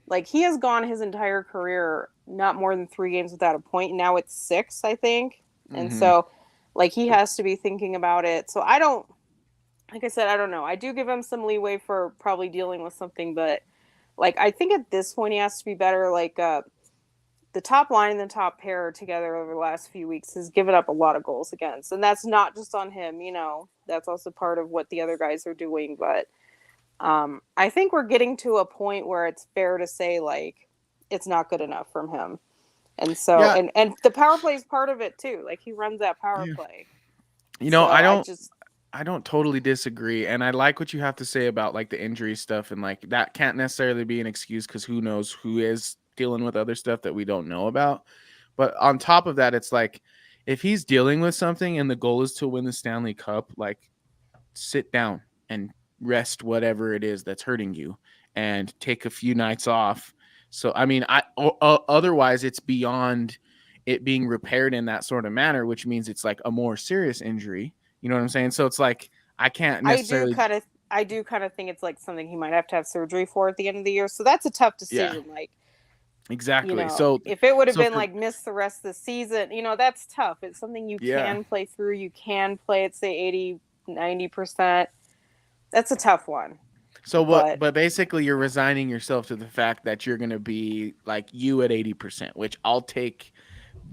Like, he has gone his entire career not more than 3 games without a point. Now it's 6, I think. And so like he has to be thinking about it. So I don't, like I said, I don't know. I do give him some leeway for probably dealing with something, but like I think at this point he has to be better. Like the top line and the top pair together over the last few weeks has given up a lot of goals against, and that's not just on him. You know, that's also part of what the other guys are doing. But I think we're getting to a point where it's fair to say like it's not good enough from him. And so, and the power play is part of it too. Like, he runs that power play. You know, so I don't totally disagree. And I like what you have to say about like the injury stuff, and like that can't necessarily be an excuse, because who knows who is dealing with other stuff that we don't know about. But on top of that, it's like, if he's dealing with something and the goal is to win the Stanley Cup, like, sit down and rest whatever it is that's hurting you and take a few nights off. So, I mean, otherwise it's beyond it being repaired in that sort of manner, which means it's like a more serious injury. You know what I'm saying? So it's like, I can't necessarily. I do kind of think it's like something he might have to have surgery for at the end of the year. So that's a tough decision. Yeah. Like, exactly. You know, so if it would have been like miss the rest of the season, you know, that's tough. It's something you can play through. You can play at say 80, 90%. That's a tough one. So but basically you're resigning yourself to the fact that you're going to be like you at 80%, which I'll take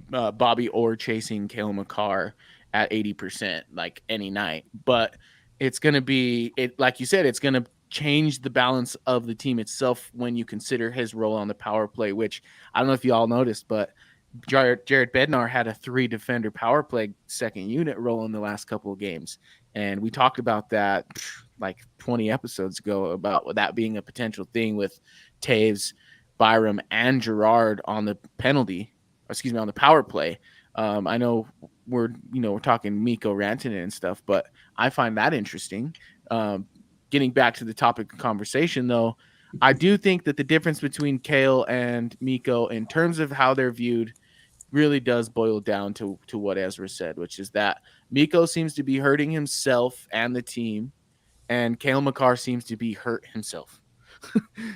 Bobby Orr chasing Cale Makar at 80% like any night. But it's going to be, like you said, it's going to change the balance of the team itself when you consider his role on the power play, which I don't know if you all noticed, but Jared Bednar had a 3-defender power play second unit role in the last couple of games. And we talked about that like 20 episodes ago about that being a potential thing with Taves Byram and Gerard on the on the power play. I know we're talking Mikko Rantanen and stuff, but I find that interesting. Getting back to the topic of conversation, though, I do think that the difference between Kale and Mikko in terms of how they're viewed really does boil down to what Ezra said, which is that Mikko seems to be hurting himself and the team, and Kale McCarr seems to be hurt himself.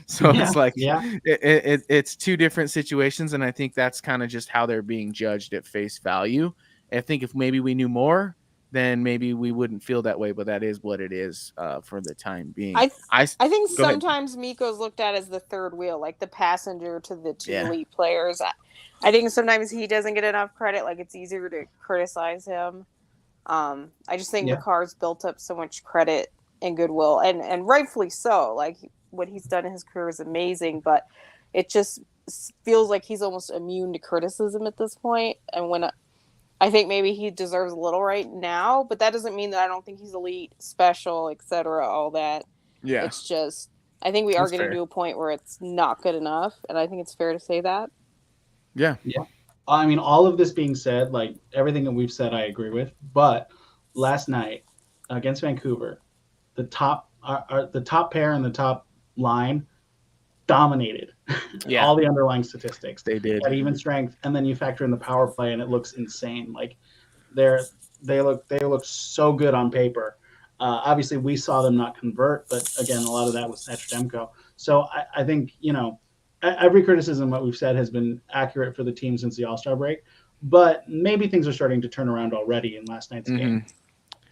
So it's like it's two different situations, and I think that's kind of just how they're being judged at face value. I think if maybe we knew more, then maybe we wouldn't feel that way, but that is what it is for the time being. I think Go ahead. sometimes Mikko's looked at as the third wheel, like the passenger to the two elite players. I think sometimes he doesn't get enough credit. Like, it's easier to criticize him. I just think McCarr's built up so much credit and goodwill, and rightfully so. Like, what he's done in his career is amazing, but it just feels like he's almost immune to criticism at this point. And when I think maybe he deserves a little right now, but that doesn't mean that I don't think he's elite, special, etc., all that. Yeah. It's just, I think we are getting to a point where it's not good enough, and I think it's fair to say that. Yeah. Yeah. I mean, all of this being said, like, everything that we've said, I agree with. But last night against Vancouver, the top pair and the top line dominated all the underlying statistics. They did. At even strength, and then you factor in the power play, and it looks insane. Like, they look so good on paper. Obviously, we saw them not convert, but again, a lot of that was Demko. So I think, every criticism that we've said has been accurate for the team since the All-Star break, but maybe things are starting to turn around already in last night's game.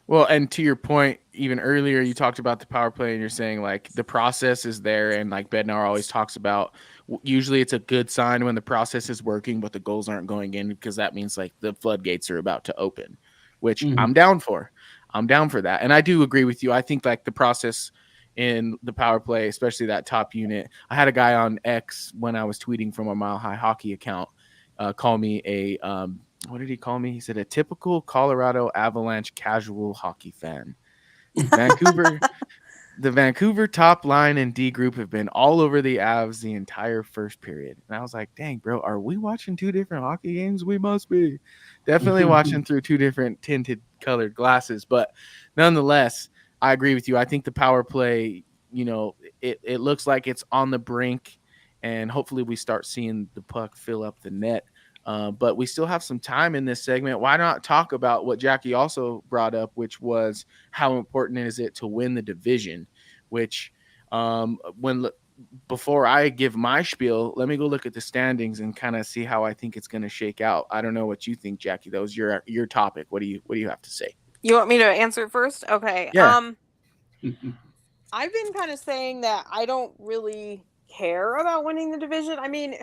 Well, and to your point, even earlier, you talked about the power play, and you're saying, like, the process is there, and like Bednar always talks about, usually it's a good sign when the process is working, but the goals aren't going in, because that means, like, the floodgates are about to open, which I'm down for. I'm down for that. And I do agree with you. I think, like, the process in the power play, especially that top unit. I had a guy on X when I was tweeting from a Mile High Hockey account call me a what did he call me? He said a typical Colorado Avalanche casual hockey fan. The Vancouver top line and D group have been all over the Avs the entire first period. And I was like, dang, bro, are we watching two different hockey games? We must be. Definitely watching through two different tinted colored glasses. But nonetheless, I agree with you. I think the power play, it looks like it's on the brink, and hopefully we start seeing the puck fill up the net. But we still have some time in this segment. Why not talk about what Jackie also brought up, which was how important is it to win the division, which before I give my spiel, let me go look at the standings and kind of see how I think it's going to shake out. I don't know what you think, Jackie. That was your topic. What do you have to say? You want me to answer first? Okay. Yeah. I've been kind of saying that I don't really care about winning the division. I mean,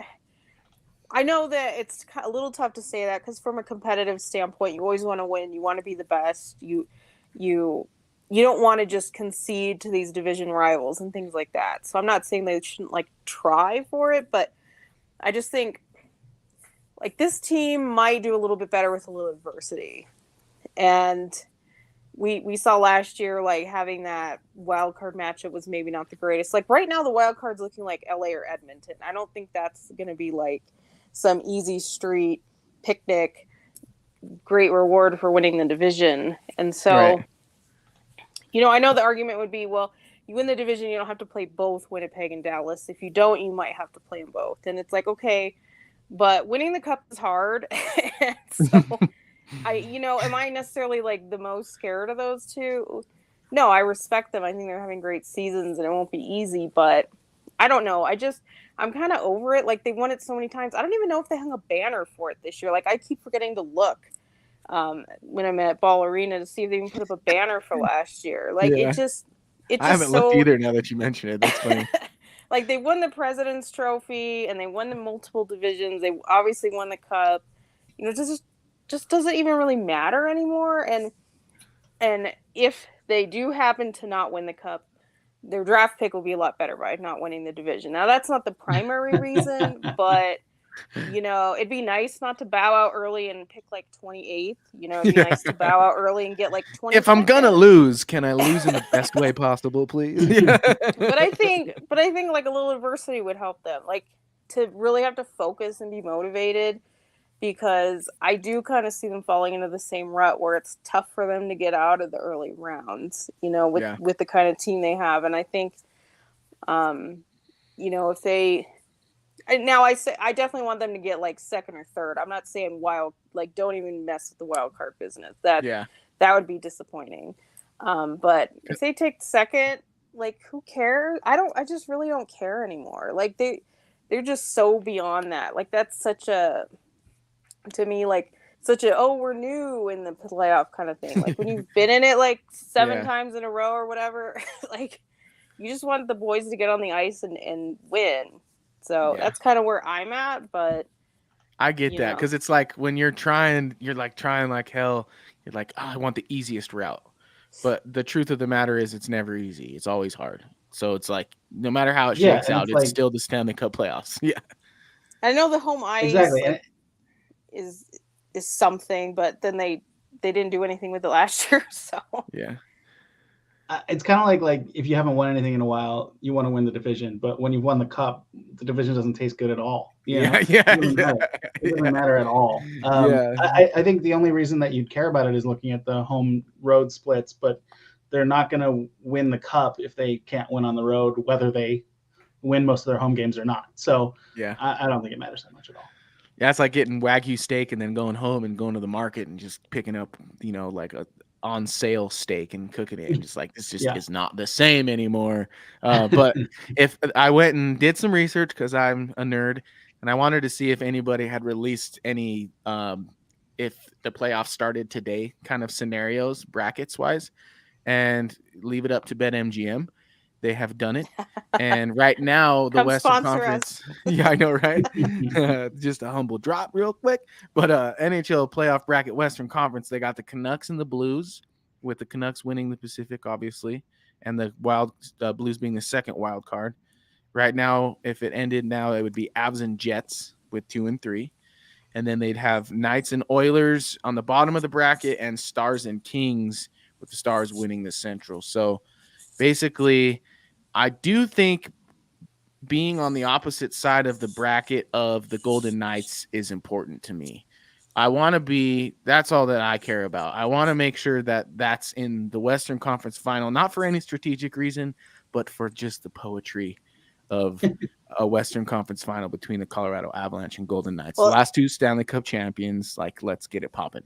I know that it's a little tough to say that because from a competitive standpoint, you always want to win. You want to be the best. You don't want to just concede to these division rivals and things like that. So I'm not saying they shouldn't like try for it, but I just think like this team might do a little bit better with a little adversity. And we saw last year, like, having that wild card matchup was maybe not the greatest. Like, right now, the wild card's looking like LA or Edmonton. I don't think that's going to be like some easy street picnic, great reward for winning the division. And so, I know the argument would be, well, you win the division, you don't have to play both Winnipeg and Dallas. If you don't, you might have to play them both. And it's like, okay, but winning the cup is hard. So am I necessarily like the most scared of those two? No, I respect them. I think they're having great seasons and it won't be easy, but I don't know. I'm kind of over it. Like, they won it so many times. I don't even know if they hung a banner for it this year. Like, I keep forgetting to look when I'm at Ball Arena to see if they even put up a banner for last year. Like, it just I haven't looked either now that you mention it. That's funny. Like, they won the President's Trophy and they won the multiple divisions. They obviously won the Cup. Just doesn't even really matter anymore. And if they do happen to not win the Cup, their draft pick will be a lot better by not winning the division. Now, that's not the primary reason, but it'd be nice not to bow out early and pick like 28th. It'd be nice to bow out early and get like 20. If I'm gonna lose, can I lose in the best way possible, please? But I think like a little adversity would help them. Like, to really have to focus and be motivated, because I do kind of see them falling into the same rut where it's tough for them to get out of the early rounds, with the kind of team they have. And I think, if they, now I definitely want them to get like second or third. I'm not saying don't even mess with the wild card business. That would be disappointing. But if they take second, like, who cares? I just really don't care anymore. Like, they're just so beyond that. Like, that's to me, like, we're new in the playoff kind of thing. Like, when you've been in it like 7 times in a row or whatever, like, you just want the boys to get on the ice and win. So that's kind of where I'm at. But I get that, because it's like when you're trying like hell. You're like, oh, I want the easiest route. But the truth of the matter is, it's never easy. It's always hard. So it's like, no matter how it shakes out, it's still the Stanley Cup playoffs. Yeah. I know the home ice is something, but then they didn't do anything with it last year. So yeah. It's kind of like if you haven't won anything in a while, you want to win the division. But when you've won the cup, the division doesn't taste good at all. It doesn't matter at all. I think the only reason that you'd care about it is looking at the home road splits. But they're not going to win the cup if they can't win on the road, whether they win most of their home games or not. So I don't think it matters that much at all. Yeah, it's like getting Wagyu steak and then going home and going to the market and just picking up, like a on sale steak and cooking it, and just like, this just is not the same anymore. But if I went and did some research, because I'm a nerd, and I wanted to see if anybody had released any if the playoffs started today kind of scenarios, brackets wise, and leave it up to BetMGM. They have done it, and right now the Western Conference. Yeah, I know, right? Just a humble drop, real quick. But NHL playoff bracket Western Conference, they got the Canucks and the Blues, with the Canucks winning the Pacific, obviously, and the Blues being the second wild card. Right now, if it ended now, it would be Avs and Jets with 2 and 3, and then they'd have Knights and Oilers on the bottom of the bracket, and Stars and Kings, with the Stars winning the Central. So basically, I do think being on the opposite side of the bracket of the Golden Knights is important to me. I want to be, that's all that I care about. I want to make sure that that's in the Western Conference final, not for any strategic reason, but for just the poetry of a Western Conference final between the Colorado Avalanche and Golden Knights. Well, the last 2 Stanley Cup champions, like, let's get it popping.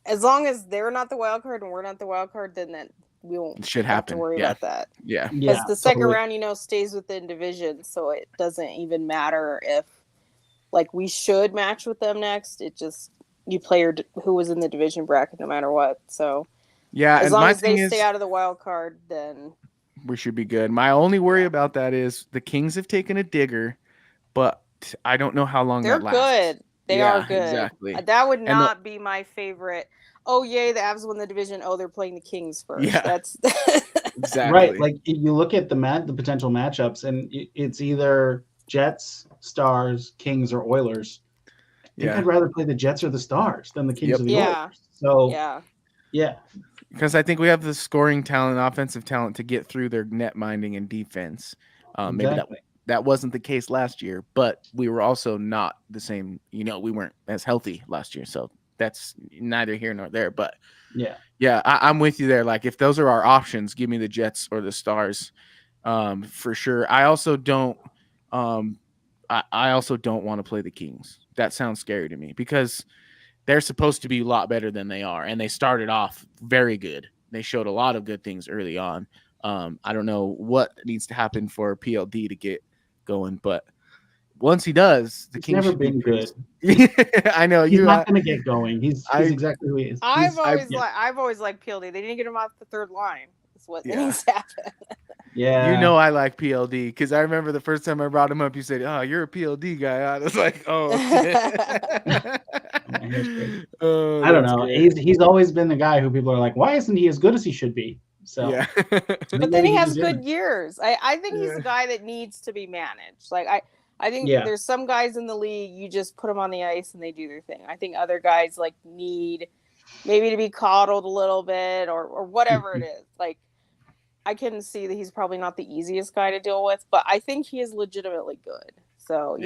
As long as they're not the wild card and we're not the wild card, then we won't have to worry about that. Yeah. Because the second round, stays within division, so it doesn't even matter if, like, we should match with them next. It just, you play who was in the division bracket no matter what. So as long as they stay out of the wild card, then we should be good. My only worry about that is the Kings have taken a digger, but I don't know how long that lasts. They're good. They are good. Exactly. That would not be my favorite. Oh, yay, the Avs won the division. Oh, they're playing the Kings first. Yeah. That's exactly right. Like, you look at the potential matchups, and it's either Jets, Stars, Kings, or Oilers. I think I'd rather play the Jets or the Stars than the Kings or the Oilers. So yeah. Because I think we have the scoring talent, offensive talent to get through their net minding and defense. Exactly. Maybe that wasn't the case last year, but we were also not the same. We weren't as healthy last year, so that's neither here nor there. But I'm with you there. Like, if those are our options, give me the Jets or the Stars, for sure. I also don't. I also don't want to play the Kings. That sounds scary to me, because they're supposed to be a lot better than they are, and they started off very good. They showed a lot of good things early on. I don't know what needs to happen for PLD to get going, but once he does, the Kings never been good. I know he's not going to get going. He's exactly who he is. I've always liked PLD. They didn't get him off the third line. That's what needs to happen. Yeah, I like PLD, because I remember the first time I brought him up, you said, "Oh, you're a PLD guy." I was like, "Oh, I don't know. He's always been the guy who people are like, "Why isn't he as good as he should be?" So, but then he has good years. I think he's a guy that needs to be managed. Like, I think there's some guys in the league, you just put them on the ice and they do their thing. I think other guys, like, need maybe to be coddled a little bit or whatever it is. Like, I can see that he's probably not the easiest guy to deal with, but I think he is legitimately good. So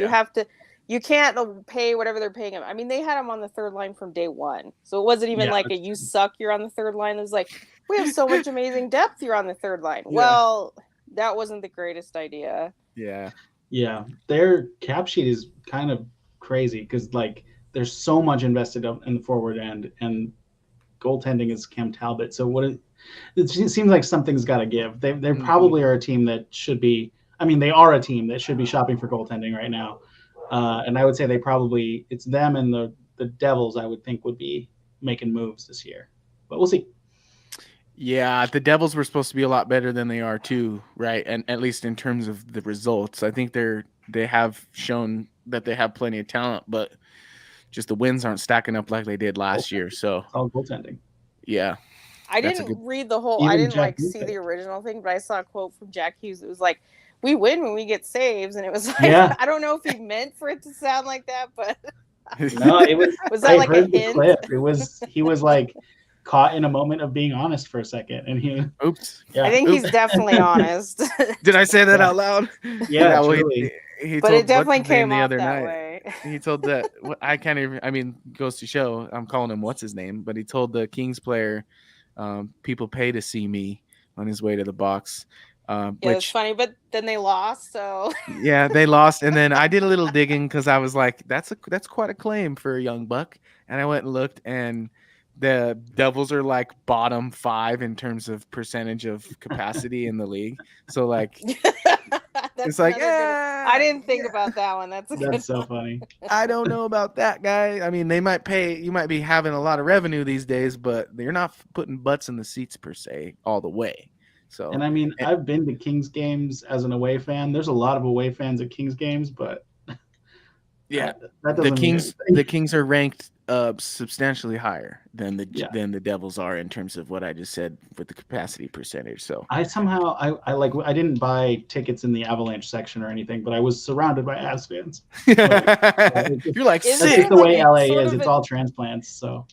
you can't pay whatever they're paying him. I mean, they had him on the third line from day one. So it wasn't even like you suck, you're on the third line. It was like, we have so much amazing depth, you're on the third line. Yeah. Well, that wasn't the greatest idea. Yeah. Yeah. Their cap sheet is kind of crazy because like there's so much invested in the forward end, and goaltending is Cam Talbot. So it seems like something's got to give. They probably are a team that should be. I mean, they are a team that should be shopping for goaltending right now. And I would say it's them and the Devils. I would think would be making moves this year, but we'll see. Yeah, the Devils were supposed to be a lot better than they are too, right? And at least in terms of the results, I think they have shown that they have plenty of talent, but just the wins aren't stacking up like they did last year. So it's all goaltending. Yeah. I didn't read the whole. I didn't see the original thing, but I saw a quote from Jack Hughes. It was like, "We win when we get saves," and it was like, I don't know if he meant for it to sound like that, but no, it was. Was that like a hint? Clip. He was like caught in a moment of being honest for a second, and he. Oops. Yeah. I think he's definitely honest. Did I say that out loud? Yeah, well, but it definitely came off that way. He told that I can't even. I mean, goes to show I'm calling him what's his name, but he told the Kings player, "People pay to see me," on his way to the box. It's funny, but then they lost. So yeah, they lost, and then I did a little digging because I was like, "That's quite a claim for a young buck," and I went and looked, and the Devils are like bottom 5 in terms of percentage of capacity in the league. So like, it's like, I didn't think about that one. That's so funny. I don't know about that guy. I mean, they might pay. You might be having a lot of revenue these days, but you're not putting butts in the seats per se all the way. So, and I mean, I've been to Kings games as an away fan. There's a lot of away fans at Kings games, but yeah, the Kings are ranked substantially higher than the Devils are in terms of what I just said with the capacity percentage. So I didn't buy tickets in the Avalanche section or anything, but I was surrounded by Avs fans. You're like, that's just the way LA is. It's all transplants. So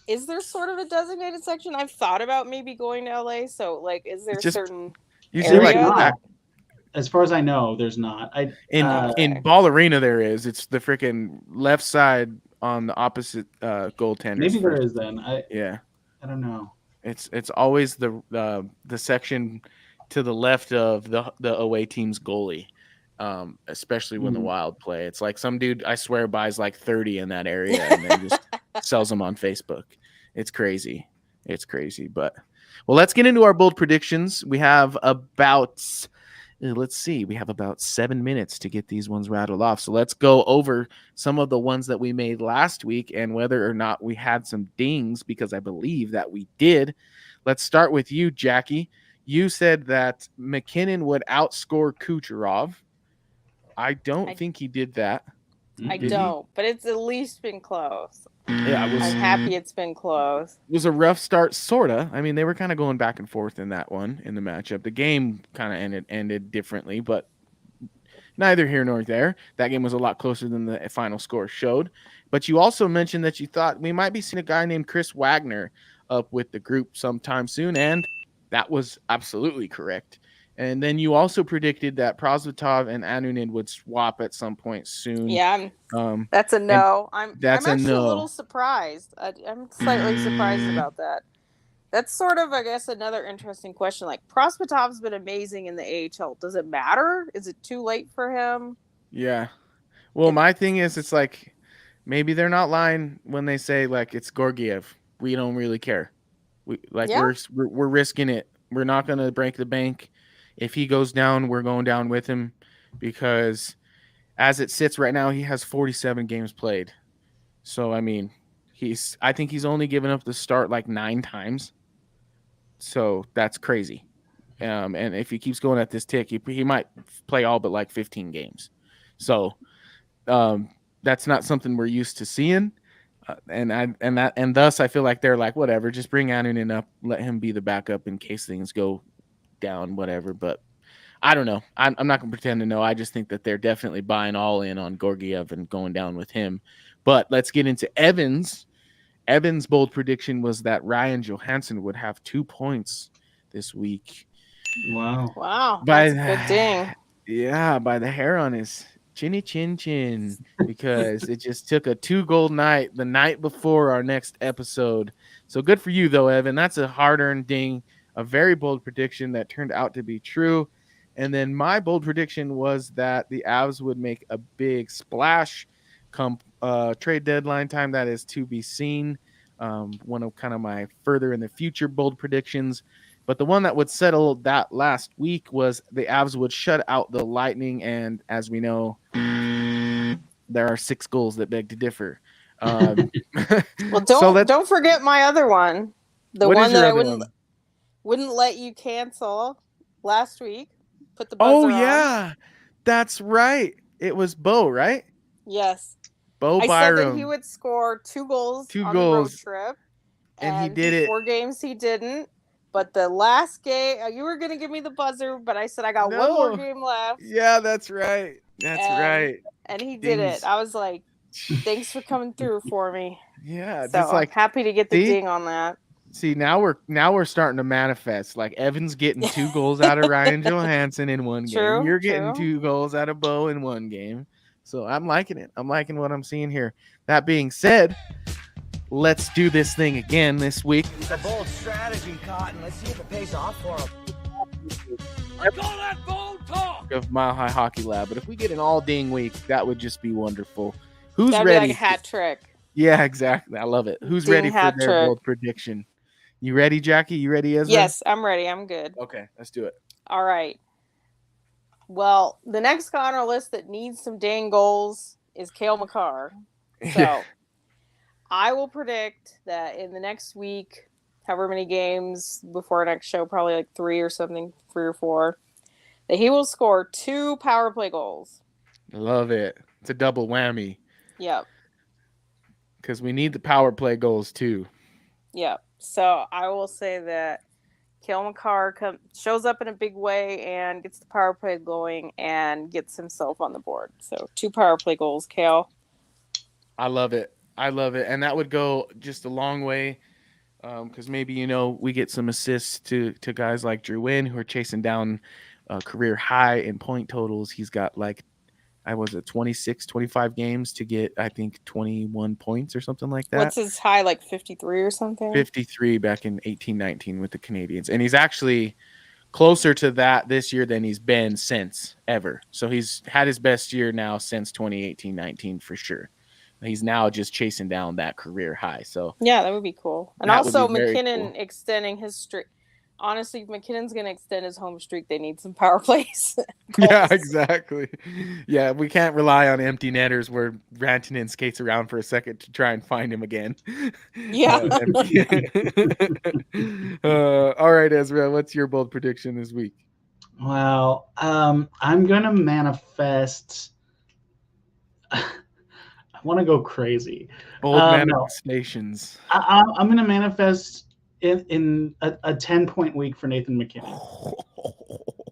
is there sort of a designated section? I've thought about maybe going to LA. So like, is there a certain area? As far as I know, there's not. In Ball Arena there is. It's the freaking left side on the opposite goaltender. Maybe there is then. I don't know. It's always the section to the left of the away team's goalie, especially when the Wild play. It's like some dude I swear buys like 30 in that area and then just sells them on Facebook. It's crazy. But well, let's get into our bold predictions. We have about. Let's see. We have about 7 minutes to get these ones rattled off. So let's go over some of the ones that we made last week and whether or not we had some dings, because I believe that we did. Let's start with you, Jackie. You said that McKinnon would outscore Kucherov. I don't think he did that. I don't, but it's at least been close. Yeah, I'm happy it's been close. It was a rough start, sorta. I mean, they were kind of going back and forth in that one in the matchup. The game kind of ended differently, but neither here nor there. That game was a lot closer than the final score showed. But you also mentioned that you thought we might be seeing a guy named Chris Wagner up with the group sometime soon, and that was absolutely correct. And then you also predicted that Prosvetov and Anunin would swap at some point soon. Yeah, that's a no. I'm actually a little surprised. I'm slightly surprised about that. That's sort of, I guess, another interesting question. Like, Prosvetov's been amazing in the AHL. Does it matter? Is it too late for him? Yeah. Well, my thing is, it's like maybe they're not lying when they say like it's Georgiev. We don't really care. We're risking it. We're not going to break the bank. If he goes down, we're going down with him, because as it sits right now, he has 47 games played. So, I mean, I think he's only given up the start like 9 times. So that's crazy. And if he keeps going at this tick, he might play all but like 15 games. So that's not something we're used to seeing. And thus I feel like they're like, whatever, just bring Anunin up, let him be the backup in case things go down, whatever. But I don't know. I'm not gonna pretend to know. I just think that they're definitely buying all in on Georgiev and going down with him. But let's get into Evans. Evans' bold prediction was that Ryan Johansson would have 2 points this week. Wow. That's a good ding. Yeah, by the hair on his Chinny chin chin, because it just took a 2-goal night the night before our next episode. So good for you, though, Evan. That's a hard-earned ding, a very bold prediction that turned out to be true. And then my bold prediction was that the Avs would make a big splash come trade deadline time. That is to be seen. One of kind of my further in the future bold predictions. But the one that would settle that last week was the Avs would shut out the Lightning. And as we know, there are 6 goals that beg to differ. Well, So don't forget my other one. The what is one your that I other wouldn't one? wouldn't let you cancel last week. Put the buzzer Oh, on. yeah. That's right. It was Bo, right? Yes. Bo I Byram. said that he would score 2 goals 2 on the road goals. trip. And he did it. 4 games he didn't. But the last game, you were going to give me the buzzer, but I said I got one more game left. Yeah, that's right. That's right. And he did Dings. it. I was like, thanks for coming through for me. Yeah, So just like I'm happy to get the see? ding on that. See, now we're starting to manifest. Like Evan's getting 2 goals out of Ryan Johansson in one True, game. You're getting true. 2 goals out of Bo in one game. So I'm liking it. I'm liking what I'm seeing here. That being said, let's do this thing again this week. It's a bold strategy, Cotton. Let's see if it pays off for him. I call that bold talk. Of Mile High Hockey Lab. But if we get an all ding week, that would just be wonderful. Who's That'd ready? be like a hat trick. Yeah, exactly. I love it. Who's Ding ready for hat their trick. bold prediction? You ready, Jackie? You ready, Ezra? Yes, I'm ready. I'm good. Okay, let's do it. All right. Well, the next guy on our list that needs some dang goals is Cale Makar. So I will predict that in the next week, however many games before our next show, probably like 3 or something, 3 or 4, that he will score 2 power play goals. Love it. It's a double whammy Yep. because we need the power play goals too. Yep. So I will say that Cale Makar shows up in a big way and gets the power play going and gets himself on the board. So 2 power play goals, Cale. I love it. I love it. And that would go just a long way because maybe, we get some assists to guys like Drew Wynn who are chasing down career high in point totals. He's got 26, 25 games to get, I think, 21 points or something like that. What's his high, like 53 or something? 53 back in 18-19 with the Canadians. And he's actually closer to that this year than he's been since ever. So he's had his best year now since 2018-19 for sure. He's now just chasing down that career high. So yeah, that would be cool. And that also would be very McKinnon cool. extending his streak. Honestly, if McKinnon's going to extend his home streak, they need some power plays. Yeah, exactly. Yeah, we can't rely on empty netters where Rantanen skates around for a second to try and find him again. Yeah. All right, Ezra, what's your bold prediction this week? Well, I'm going to manifest. I want to go crazy. Bold No. manifestations. I'm going to manifest in a 10-point week for Nathan McKinnon.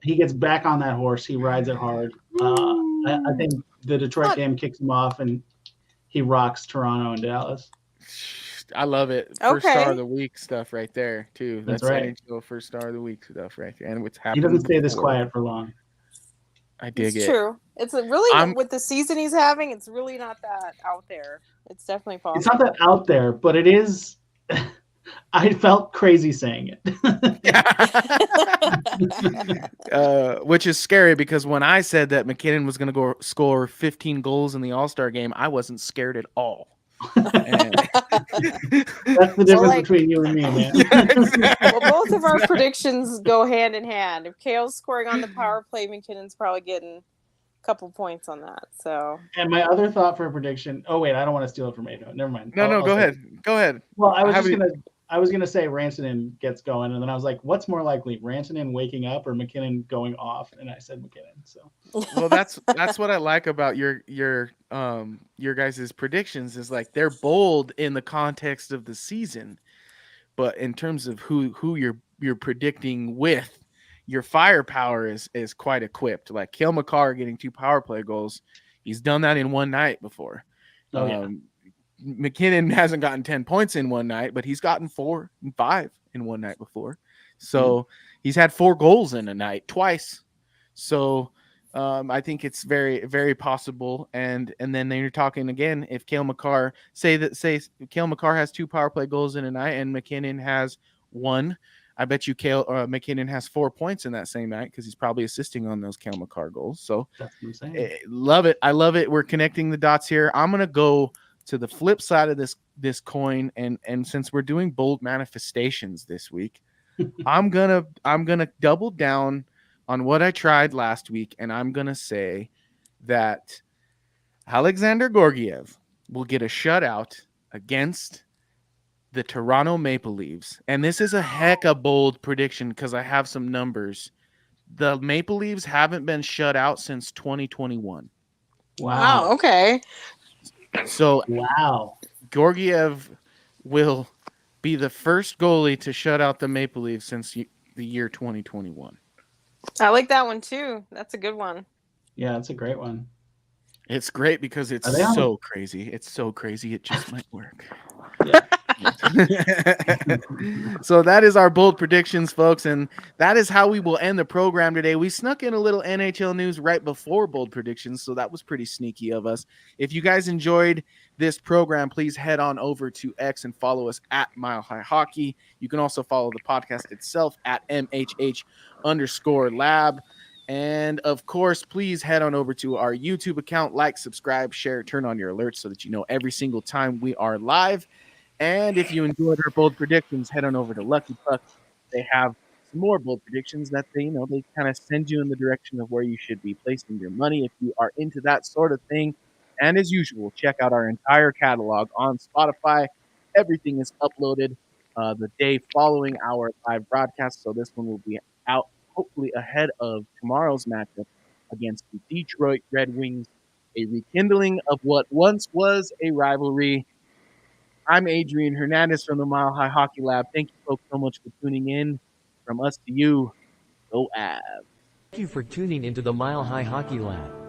He gets back on that horse. He rides it hard. I think the Detroit game kicks him off, and he rocks Toronto and Dallas. I love it. First Okay. star of the week stuff right there, too. That's right. NHL first star of the week stuff right there. And what's He happening doesn't stay this before. quiet for long. I dig It's it. true. It's really, with the season he's having, it's really not that out there. It's definitely possible. It's not that out there, but it is. I felt crazy saying it. Which is scary because when I said that McKinnon was going to go score 15 goals in the All-Star game, I wasn't scared at all. That's the difference between you and me, man. Yeah, exactly. Well, both of our predictions go hand in hand. If Kale's scoring on the power play, McKinnon's probably getting a couple points on that. So. And my other thought for a prediction. Oh wait, I don't want to steal it from Ado. Never mind. No, I'll go ahead. Go ahead. Well, I was gonna say Rantanen gets going, and then I was like, what's more likely, Rantanen waking up or McKinnon going off? And I said McKinnon. So. Well, that's what I like about your guys' predictions is like they're bold in the context of the season, but in terms of who you're predicting with, your firepower is quite equipped. Like Cale Makar getting 2 power play goals, he's done that in one night before. Oh, yeah. McKinnon hasn't gotten 10 points in one night, but he's gotten 4 and 5 in one night before. So he's had 4 goals in a night twice. So I think it's very, very possible. And then you're talking again. If Cale Makar say Cale Makar has 2 power play goals in a night, and McKinnon has 1, I bet you McKinnon has 4 points in that same night because he's probably assisting on those Cale Makar goals. So That's what I'm saying. love it. I love it. We're connecting the dots here. I'm gonna go to the flip side of this coin, and since we're doing bold manifestations this week, I'm gonna double down on what I tried last week, and I'm gonna say that Alexander Gorgiev will get a shutout against the Toronto Maple Leafs. And this is a heck of bold prediction because I have some numbers. The Maple Leafs haven't been shut out since 2021. Wow. Okay. So Wow. Gorgiev will be the first goalie to shut out the Maple Leafs since the year 2021. I like that one too. That's a good one. Yeah, that's a great one. It's great because it's so crazy. It's so crazy. It just might work. Yeah. So that is our bold predictions, folks, and that is how we will end the program today. We snuck in a little NHL news right before bold predictions, so that was pretty sneaky of us. If you guys enjoyed this program, please head on over to X and follow us at Mile High Hockey. You can also follow the podcast itself at MHH_lab. And of course, please head on over to our YouTube account, like, subscribe, share, turn on your alerts so that you know every single time we are live. And if you enjoyed our bold predictions, head on over to Lucky Puck. They have some more bold predictions that they kind of send you in the direction of where you should be placing your money if you are into that sort of thing. And as usual, check out our entire catalog on Spotify. Everything is uploaded the day following our live broadcast, so this one will be out hopefully ahead of tomorrow's matchup against the Detroit Red Wings, a rekindling of what once was a rivalry. I'm Adrian Hernandez from the Mile High Hockey Lab. Thank you folks so much for tuning in. From us to you, go Avs. Thank you for tuning into the Mile High Hockey Lab.